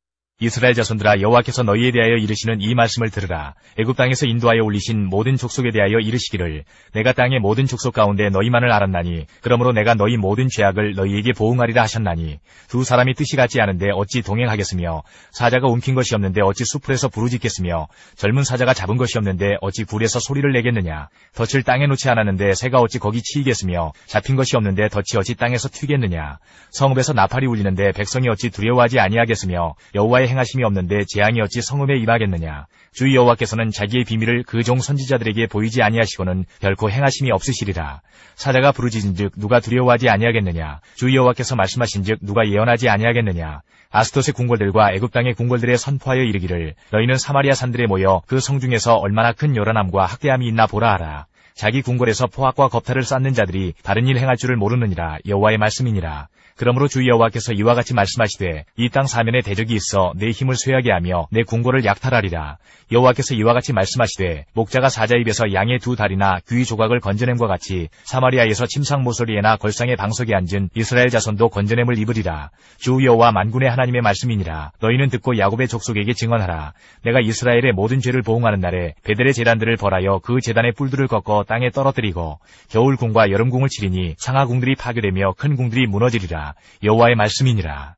이스라엘 자손들아, 여호와께서 너희에 대하여 이르시는 이 말씀을 들으라. 애굽 땅에서 인도하여 올리신 모든 족속에 대하여 이르시기를 내가 땅의 모든 족속 가운데 너희만을 알았나니 그러므로 내가 너희 모든 죄악을 너희에게 보응하리라 하셨나니 두 사람이 뜻이 같지 않은데 어찌 동행하겠으며 사자가 움킨 것이 없는데 어찌 수풀에서 부르짖겠으며 젊은 사자가 잡은 것이 없는데 어찌 굴에서 소리를 내겠느냐. 덫을 땅에 놓지 않았는데 새가 어찌 거기 치이겠으며 잡힌 것이 없는데 덫이 어찌 땅에서 튀겠느냐. 성읍에서 나팔이 울리는데 백성이 어찌 두려워하지 아니하겠으며 여호와의 행하심이 없는데 재앙이 어찌 성읍에 임하겠느냐. 주 여호와께서는 자기의 비밀을 그 종 선지자들에게 보이지 아니하시고는 결코 행하심이 없으시리라. 사자가 부르짖은즉 누가 두려워하지 아니하겠느냐. 주 여호와께서 말씀하신즉 누가 예언하지 아니하겠느냐. 아스돗의 궁궐들과 애굽 땅의 궁궐들에 선포하여 이르기를 너희는 사마리아 산들에 모여 그 성 중에서 얼마나 큰 요란함과 학대함이 있나 보라 하라. 자기 궁궐에서 포악과 겁탈을 쌓는 자들이 다른 일 행할 줄을 모르느니라. 여호와의 말씀이니라. 그러므로 주 여호와께서 이와 같이 말씀하시되 이 땅 사면에 대적이 있어 내 힘을 쇠하게 하며 내 궁궐을 약탈하리라. 여호와께서 이와 같이 말씀하시되 목자가 사자 입에서 양의 두 다리나 귀 조각을 건져냄과 같이 사마리아에서 침상 모서리에나 걸상의 방석에 앉은 이스라엘 자손도 건져냄을 입으리라. 주 여호와 만군의 하나님의 말씀이니라. 너희는 듣고 야곱의 족속에게 증언하라. 내가 이스라엘의 모든 죄를 보응하는 날에 베델의 제단들을 벌하여 그 제단의 뿔들을 꺾어 땅에 떨어뜨리고 겨울궁과 여름궁을 치리니 상하궁들이 파괴되며 큰 궁들이 무너지리라. 여호와의 말씀이니라.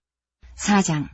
4장.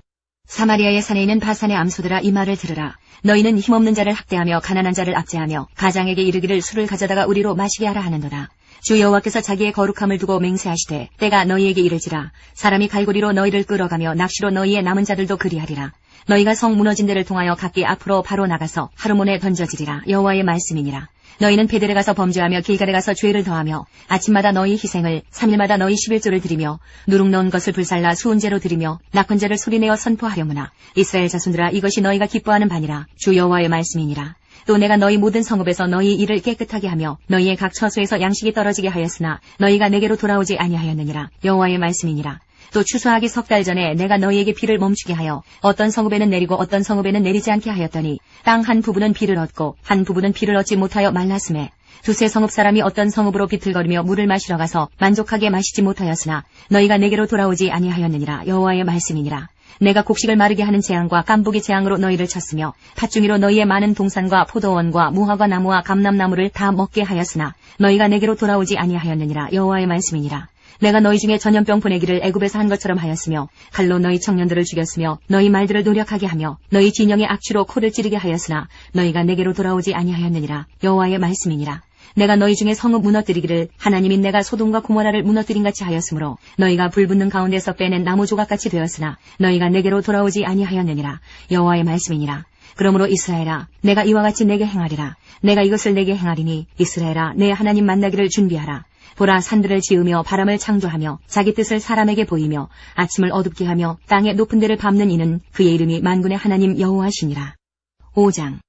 사마리아의 산에 있는 바산의 암소들아, 이 말을 들으라. 너희는 힘없는 자를 학대하며 가난한 자를 압제하며 가장에게 이르기를 술을 가져다가 우리로 마시게 하라 하는도다. 주 여호와께서 자기의 거룩함을 두고 맹세하시되 때가 너희에게 이르지라. 사람이 갈고리로 너희를 끌어가며 낚시로 너희의 남은 자들도 그리하리라. 너희가 성 무너진 데를 통하여 각기 앞으로 바로 나가서 하르몬에 던져지리라. 여호와의 말씀이니라. 너희는 베델에 가서 범죄하며 길갈에 가서 죄를 더하며 아침마다 너희 희생을 3일마다 너희 11조를 드리며 누룩 넣은 것을 불살라 수은제로 드리며 낙헌제를 소리내어 선포하려무나. 이스라엘 자손들아, 이것이 너희가 기뻐하는 바니라. 주 여호와의 말씀이니라. 또 내가 너희 모든 성읍에서 너희 일을 깨끗하게 하며 너희의 각 처소에서 양식이 떨어지게 하였으나 너희가 내게로 돌아오지 아니하였느니라. 여호와의 말씀이니라. 또 추수하기 석 달 전에 내가 너희에게 비를 멈추게 하여 어떤 성읍에는 내리고 어떤 성읍에는 내리지 않게 하였더니 땅 한 부분은 비를 얻고 한 부분은 비를 얻지 못하여 말랐음에 두세 성읍 사람이 어떤 성읍으로 비틀거리며 물을 마시러 가서 만족하게 마시지 못하였으나 너희가 내게로 돌아오지 아니하였느니라. 여호와의 말씀이니라. 내가 곡식을 마르게 하는 재앙과 깐부기 재앙으로 너희를 쳤으며 팥중이로 너희의 많은 동산과 포도원과 무화과 나무와 감람나무를 다 먹게 하였으나 너희가 내게로 돌아오지 아니하였느니라. 여호와의 말씀이니라. 내가 너희 중에 전염병 보내기를 애굽에서 한 것처럼 하였으며 칼로 너희 청년들을 죽였으며 너희 말들을 노력하게 하며 너희 진영의 악취로 코를 찌르게 하였으나 너희가 내게로 돌아오지 아니하였느니라. 여호와의 말씀이니라. 내가 너희 중에 성읍 무너뜨리기를 하나님인 내가 소돔과 고모라를 무너뜨린 같이 하였으므로 너희가 불붙는 가운데서 빼낸 나무 조각같이 되었으나 너희가 내게로 돌아오지 아니하였느니라. 여호와의 말씀이니라. 그러므로 이스라엘아, 내가 이와 같이 내게 행하리라. 내가 이것을 내게 행하리니 이스라엘아, 내 하나님 만나기를 준비하라. 보라, 산들을 지으며 바람을 창조하며 자기 뜻을 사람에게 보이며 아침을 어둡게 하며 땅의 높은 데를 밟는 이는 그의 이름이 만군의 하나님 여호와시니라. 5장.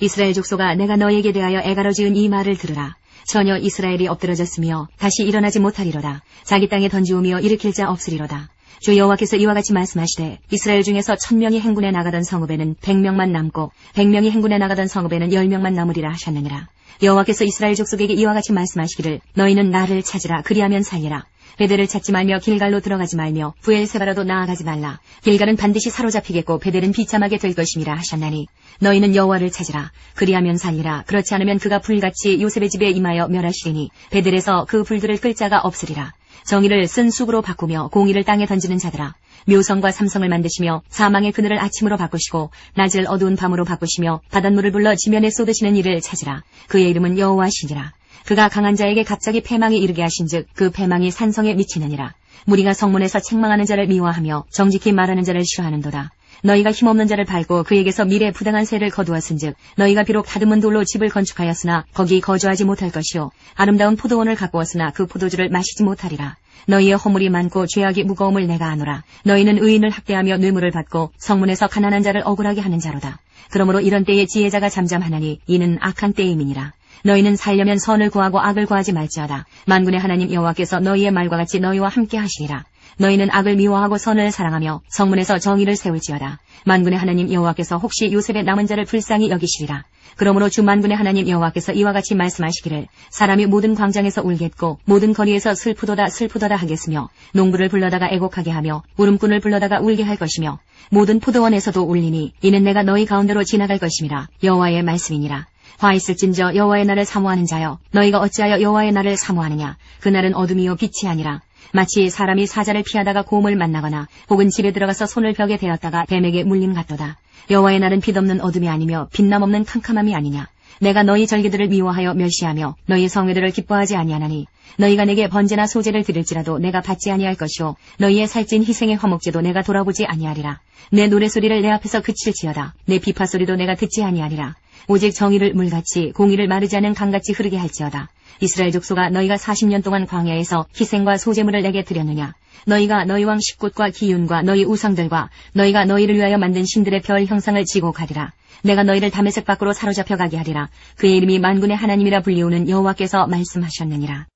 이스라엘 족속아, 내가 너희에게 대하여 애가로 지은 이 말을 들으라. 전혀 이스라엘이 엎드러졌으며 다시 일어나지 못하리로다. 자기 땅에 던지오며 일으킬 자 없으리로다. 주 여호와께서 이와 같이 말씀하시되 이스라엘 중에서 1000명이 행군에 나가던 성읍에는 100명만 남고 100명이 행군에 나가던 성읍에는 10명만 남으리라 하셨느니라. 여호와께서 이스라엘 족속에게 이와 같이 말씀하시기를 너희는 나를 찾으라. 그리하면 살리라. 베델을 찾지 말며 길갈로 들어가지 말며 부엘세바라도 나아가지 말라. 길갈은 반드시 사로잡히겠고 베델은 비참하게 될 것임이라 하셨나니 너희는 여호와를 찾으라. 그리하면 살리라. 그렇지 않으면 그가 불같이 요셉의 집에 임하여 멸하시리니 베델에서 그 불들을 끌 자가 없으리라. 정의를 쓴 쑥으로 바꾸며 공의를 땅에 던지는 자들아, 묘성과 삼성을 만드시며 사망의 그늘을 아침으로 바꾸시고 낮을 어두운 밤으로 바꾸시며 바닷물을 불러 지면에 쏟으시는 이를 찾으라. 그의 이름은 여호와시니라. 그가 강한 자에게 갑자기 패망에 이르게 하신즉 그 패망이 산성에 미치느니라. 무리가 성문에서 책망하는 자를 미워하며 정직히 말하는 자를 싫어하는도다. 너희가 힘없는 자를 밟고 그에게서 미래 부당한 세를 거두었은즉 너희가 비록 다듬은 돌로 집을 건축하였으나 거기 거주하지 못할 것이요 아름다운 포도원을 가꾸었으나 그 포도주를 마시지 못하리라. 너희의 허물이 많고 죄악이 무거움을 내가 아노라. 너희는 의인을 학대하며 뇌물을 받고 성문에서 가난한 자를 억울하게 하는 자로다. 그러므로 이런 때에 지혜자가 잠잠하나니 이는 악한 때임이니라. 너희는 살려면 선을 구하고 악을 구하지 말지어다. 만군의 하나님 여호와께서 너희의 말과 같이 너희와 함께 하시리라. 너희는 악을 미워하고 선을 사랑하며 성문에서 정의를 세울지어다. 만군의 하나님 여호와께서 혹시 요셉의 남은 자를 불쌍히 여기시리라. 그러므로 주 만군의 하나님 여호와께서 이와 같이 말씀하시기를 사람이 모든 광장에서 울겠고 모든 거리에서 슬프도다 슬프도다 하겠으며 농부를 불러다가 애곡하게 하며 울음꾼을 불러다가 울게 할 것이며 모든 포도원에서도 울리니 이는 내가 너희 가운데로 지나갈 것임이라. 여호와의 말씀이니라. 화 있을진저 여호와의 날을 사모하는 자여 너희가 어찌하여 여호와의 날을 사모하느냐. 그 날은 어둠이요 빛이 아니라 마치 사람이 사자를 피하다가 곰을 만나거나 혹은 집에 들어가서 손을 벽에 대었다가 뱀에게 물림 같도다. 여호와의 날은 빛없는 어둠이 아니며 빛남 없는 캄캄함이 아니냐. 내가 너희 절기들을 미워하여 멸시하며 너희 성회들을 기뻐하지 아니하나니 너희가 내게 번제나 소제를 드릴지라도 내가 받지 아니할 것이요 너희의 살찐 희생의 화목제도 내가 돌아보지 아니하리라. 내 노래소리를 내 앞에서 그칠지어다. 내 비파소리도 내가 듣지 아니하리라. 오직 정의를 물같이 공의를 마르지 않은 강같이 흐르게 할지어다. 이스라엘 족속아 너희가 40년 동안 광야에서 희생과 소제물을 내게 드렸느냐. 너희가 너희 왕 십굿과 기윤과 너희 우상들과 너희가 너희를 위하여 만든 신들의 별 형상을 지고 가리라. 내가 너희를 다메섹 밖으로 사로잡혀 가게 하리라. 그의 이름이 만군의 하나님이라 불리우는 여호와께서 말씀하셨느니라.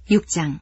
6장.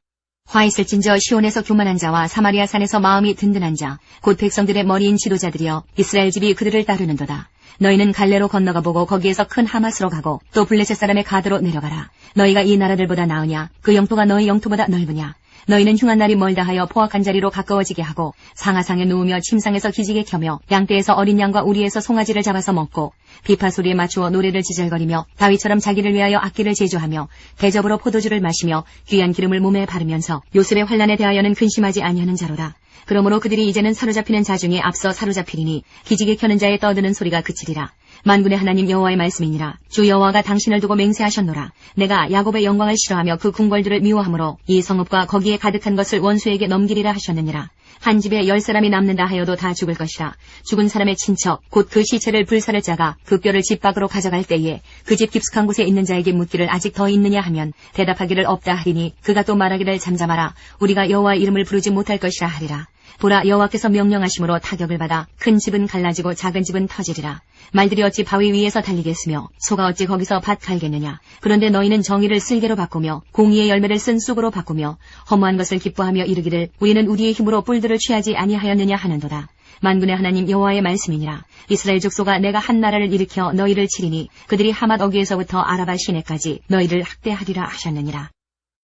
화 있을진저 시온에서 교만한 자와 사마리아 산에서 마음이 든든한 자 곧 백성들의 머리인 지도자들이여 이스라엘 집이 그들을 따르는도다. 너희는 갈레로 건너가 보고 거기에서 큰 하맛으로 가고 또 블레셋 사람의 가드로 내려가라. 너희가 이 나라들보다 나으냐. 그 영토가 너희 영토보다 넓으냐. 너희는 흉한 날이 멀다 하여 포악한 자리로 가까워지게 하고 상하상에 누우며 침상에서 기지개 켜며 양떼에서 어린 양과 우리에서 송아지를 잡아서 먹고 비파 소리에 맞추어 노래를 지절거리며 다윗처럼 자기를 위하여 악기를 제조하며 대접으로 포도주를 마시며 귀한 기름을 몸에 바르면서 요셉의 환난에 대하여는 근심하지 아니하는 자로다. 그러므로 그들이 이제는 사로잡히는 자 중에 앞서 사로잡히리니 기지개 켜는 자의 떠드는 소리가 그치리라. 만군의 하나님 여호와의 말씀이니라. 주 여호와가 당신을 두고 맹세하셨노라. 내가 야곱의 영광을 싫어하며 그 궁궐들을 미워하므로 이 성읍과 거기에 가득한 것을 원수에게 넘기리라 하셨느니라. 한 집에 10사람이 남는다 하여도 다 죽을 것이라. 죽은 사람의 친척 곧 그 시체를 불사를 짜가 그 뼈를 집 밖으로 가져갈 때에 그 집 깊숙한 곳에 있는 자에게 묻기를 아직 더 있느냐 하면 대답하기를 없다 하리니 그가 또 말하기를 잠잠하라. 우리가 여호와의 이름을 부르지 못할 것이라 하리라. 보라 여호와께서 명령하심으로 타격을 받아 큰 집은 갈라지고 작은 집은 터지리라. 말들이 어찌 바위 위에서 달리겠으며 소가 어찌 거기서 밭 갈겠느냐. 그런데 너희는 정의를 쓸개로 바꾸며 공의의 열매를 쓴 쑥으로 바꾸며 허무한 것을 기뻐하며 이르기를 우리는 우리의 힘으로 뿔들을 취하지 아니하였느냐 하는도다. 만군의 하나님 여호와의 말씀이니라. 이스라엘 족속아 내가 한 나라를 일으켜 너희를 치리니 그들이 하맛 어귀에서부터 아라바 시내까지 너희를 학대하리라 하셨느니라.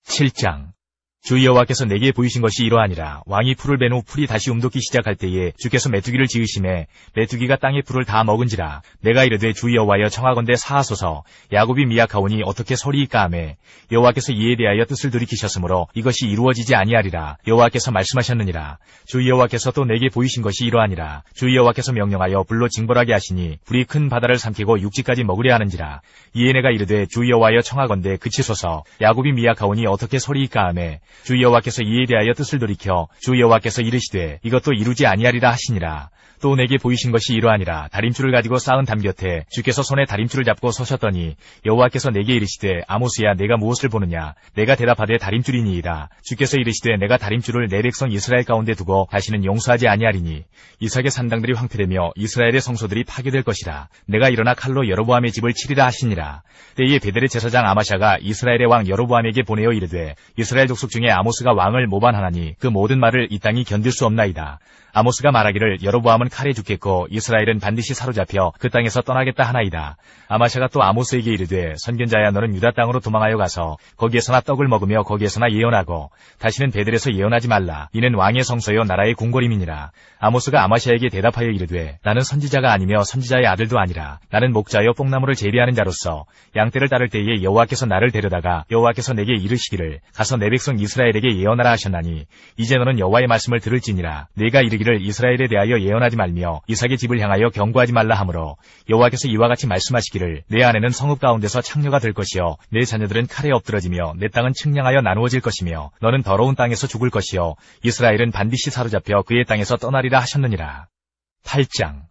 7장. 주 여호와께서 내게 보이신 것이 이러하니라. 왕이 풀을 벤 후 풀이 다시 움돋기 시작할 때에 주께서 메뚜기를 지으심에 메뚜기가 땅의 풀을 다 먹은지라. 내가 이르되 주 여호와여 청하건대 사하소서. 야곱이 미약하오니 어떻게 서리이까 하매 여호와께서 이에 대하여 뜻을 돌이키셨으므로 이것이 이루어지지 아니하리라. 여호와께서 말씀하셨느니라. 주 여호와께서 또 내게 보이신 것이 이러하니라. 주 여호와께서 명령하여 불로 징벌하게 하시니 불이 큰 바다를 삼키고 육지까지 먹으려 하는지라. 이에 내가 이르되 주 여호와여 청하건대 그치소서. 야곱이 미약하오니 어떻게 서리이까 하매 주 여호와께서 이에 대하여 뜻을 돌이켜 주 여호와께서 이르시되 이것도 이루지 아니하리라 하시니라. 또 내게 보이신 것이 이러하니라. 다림줄을 가지고 쌓은 담 곁에 주께서 손에 다림줄을 잡고 서셨더니 여호와께서 내게 이르시되 아모스야 내가 무엇을 보느냐. 내가 대답하되 다림줄이니이다. 주께서 이르시되 내가 다림줄을 내 백성 이스라엘 가운데 두고 다시는 용서하지 아니하리니 이삭의 산당들이 황폐되며 이스라엘의 성소들이 파괴될 것이라. 내가 일어나 칼로 여로보암의 집을 치리라 하시니라. 때에 베델의 제사장 아마샤가 이스라엘의 왕 여로보암에게 보내어 이르되 이스라엘 족속 중에 아모스가 왕을 모반하나니 그 모든 말을 이 땅이 견딜 수 없나이다. 아모스가 말하기를 여로보암은 칼에 죽겠고 이스라엘은 반드시 사로잡혀 그 땅에서 떠나겠다 하나이다. 아마샤가 또 아모스에게 이르되 선견자야 너는 유다 땅으로 도망하여 가서 거기에서나 떡을 먹으며 거기에서나 예언하고 다시는 베델에서 예언하지 말라. 이는 왕의 성소요 나라의 궁궐임이니라. 아모스가 아마샤에게 대답하여 이르되 나는 선지자가 아니며 선지자의 아들도 아니라 나는 목자여 뽕나무를 재배하는 자로서 양떼를 따를 때에 여호와께서 나를 데려다가 여호와께서 내게 이르시기를 가서 내 백성 이스라엘에게 예언하라 하셨나니 이제 너는 여호와의 말씀을 들을지니라. 내가 이르기를 이스라엘에 대하여 예언하지 말며 이삭의 집을 향하여 경고하지 말라 하므로 여호와께서 이와 같이 말씀하시기를 내 아내는 성읍 가운데서 창녀가 될 것이요 내 자녀들은 칼에 엎드러지며 내 땅은 측량하여 나누어질 것이며 너는 더러운 땅에서 죽을 것이요 이스라엘은 반드시 사로잡혀 그의 땅에서 떠나리라 하셨느니라. 8장.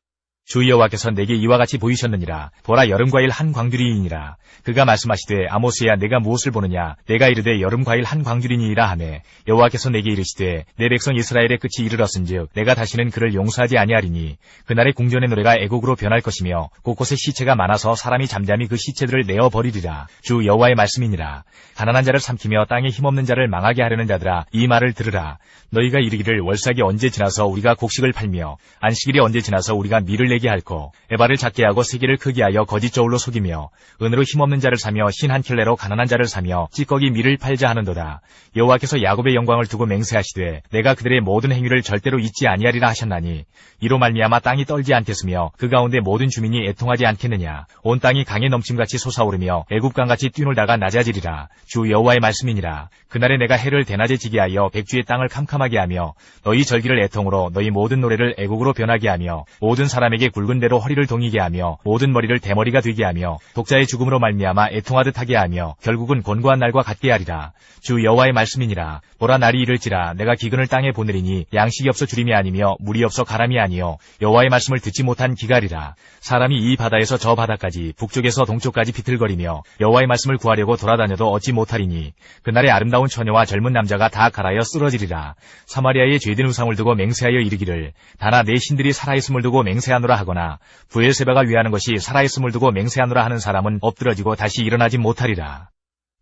주 여호와께서 내게 이와 같이 보이셨느니라. 보라, 여름과일 한 광주리이니라. 그가 말씀하시되, 아모스야, 내가 무엇을 보느냐? 내가 이르되 여름과일 한 광주리니이라 하매, 여호와께서 내게 이르시되, 내 백성 이스라엘의 끝이 이르렀은즉 내가 다시는 그를 용서하지 아니하리니, 그날의 궁전의 노래가 애곡으로 변할 것이며 곳곳에 시체가 많아서 사람이 잠잠히 그 시체들을 내어 버리리라. 주 여호와의 말씀이니라. 가난한 자를 삼키며 땅에 힘없는 자를 망하게 하려는 자들아, 이 말을 들으라. 너희가 이르기를, 월삭이 언제 지나서 우리가 곡식을 팔며 안식일이 언제 지나서 우리가 밀을 내게 할꼬. 에바를 작게 하고 세계를 크게 하여 거짓 저울로 속이며 은으로 힘없는 자를 사며 신 한 켤레로 가난한 자를 사며 찌꺼기 밀을 팔자 하는도다. 여호와께서 야곱의 영광을 두고 맹세하시되, 내가 그들의 모든 행위를 절대로 잊지 아니하리라 하셨나니, 이로 말미암아 땅이 떨지 않겠으며 그 가운데 모든 주민이 애통하지 않겠느냐. 온 땅이 강에 넘침같이 솟아오르며 애굽강같이 뛰놀다가 낮아지리라. 주 여호와의 말씀이니라. 그날에 내가 해를 대낮에 지게 하여 백주의 땅을 캄캄하게 하며 너희 절기를 애통으로 너희 모든 노래를 애곡으로 변하게 하며 모든 사람에게 굵은 대로 허리를 동이게 하며 모든 머리를 대머리가 되게 하며 독자의 죽음으로 말미암아 애통하듯 하게 하며 결국은 곤고한 날과 같게 하리라. 주 여호와의 말씀이니라. 보라, 날이 이를지라. 내가 기근을 땅에 보내리니 양식이 없어 주림이 아니며 물이 없어 가람이 아니요 여호와의 말씀을 듣지 못한 기갈이라. 사람이 이 바다에서 저 바다까지 북쪽에서 동쪽까지 비틀거리며 여호와의 말씀을 구하려고 돌아다녀도 얻지 못하리니, 그날에 아름다운 처녀와 젊은 남자가 다 갈아여 쓰러지리라. 사마리아의 죄된 우상을 두고 맹세하여 이르기를, 다나 내 신들이 살아있음을 두고 맹세하노라 하거나 브엘세바가 위하는 것이 살아있음을 두고 맹세하노라 하는 사람은 엎드러지고 다시 일어나지 못하리라.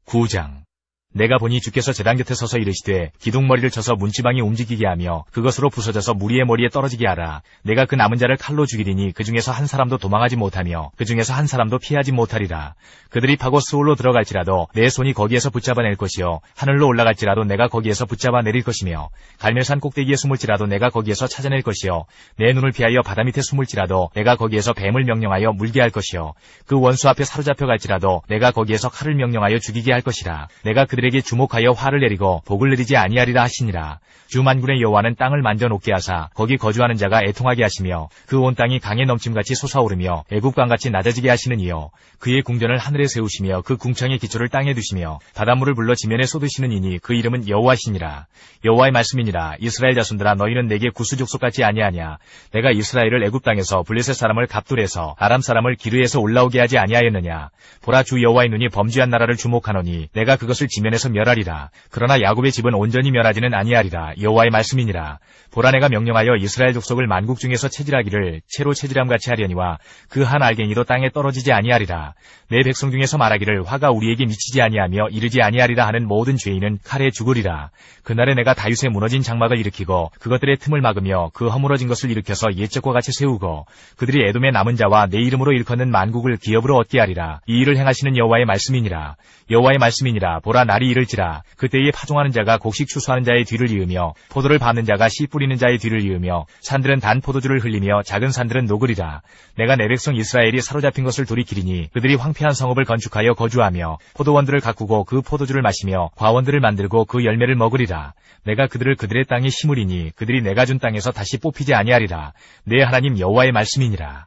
9장. 내가 보니 주께서 제단 곁에 서서 이르시되, 기둥머리를 쳐서 문지방이 움직이게 하며 그것으로 부서져서 무리의 머리에 떨어지게 하라. 내가 그 남은 자를 칼로 죽이리니 그 중에서 한 사람도 도망하지 못하며 그 중에서 한 사람도 피하지 못하리라. 그들이 파고 스올로 들어갈지라도 내 손이 거기에서 붙잡아낼 것이요 하늘로 올라갈지라도 내가 거기에서 붙잡아내릴 것이며 갈멜산 꼭대기에 숨을지라도 내가 거기에서 찾아낼 것이요 내 눈을 피하여 바다 밑에 숨을지라도 내가 거기에서 뱀을 명령하여 물게 할 것이요 그 원수 앞에 사로잡혀 갈지라도 내가 거기에서 칼을 명령하여 죽이게 할 것이라. 내가 그들에게 주목하여 화를 내리고 복을 내리지 아니하리라 하시니라. 주 만군의 여호와는 땅을 만져 녹게 하사 거기 거주하는 자가 애통하게 하시며 그 온 땅이 강에 넘침같이 솟아오르며 애굽강같이 낮아지게 하시는 이요 그의 궁전을 하늘에 세우시며 그 궁창의 기초를 땅에 두시며 바닷물을 불러 지면에 쏟으시는 이니 그 이름은 여호와시니라. 여호와의 말씀이니라. 이스라엘 자손들아, 너희는 내게 구스족속같이 아니하냐. 내가 이스라엘을 애굽 땅에서 블레셋 사람을 갑둘에서 아람 사람을 기르에서 올라오게 하지 아니하였느냐. 보라, 주 여호와의 눈이 범죄한 나라를 주목하노니 내가 그것을 지면에서 멸하리라. 그러나 야곱의 집은 온전히 멸하지는 아니하리라. 여호와의 말씀이니라. 보라, 내가 명령하여 이스라엘 족속을 만국 중에서 체질하기를 채로 체질함같이 하려니와 그 한 알갱이도 땅에 떨어지지 아니하리라. 내 백성 중에서 말하기를 화가 우리에게 미치지 아니하며 이르지 아니하리라 하는 모든 죄인은 칼에 죽으리라. 그날에 내가 다윗의 무너진 장막을 일으키고 그것들의 틈을 막으며 그 허물어진 것을 일으켜서 옛적과 같이 세우고 그들이 에돔의 남은 자와 내 이름으로 일컫는 만국을 기업으로 얻게 하리라. 이 일을 행하시는 여호와의 말씀이니라. 여호와의 말씀이니라. 보라, 날이 이를지라. 그때에 파종하는 자가 곡식 추수하는 자의 뒤를 이으며 포도를 밟는 자가 씨 뿌리는 자의 뒤를 이으며 산들은 단 포도주를 흘리며 작은 산들은 녹으리라. 내가 내 백성 이스라엘이 사로잡힌 것을 돌이키리니 그들이 황폐한 성읍을 건축하여 거주하며 포도원들을 가꾸고 그 포도주를 마시며 과원들을 만들고 그 열매를 먹으리라. 내가 그들을 그들의 땅에 심으리니 그들이 내가 준 땅에서 다시 뽑히지 아니하리라. 내 하나님 여호와의 말씀이니라.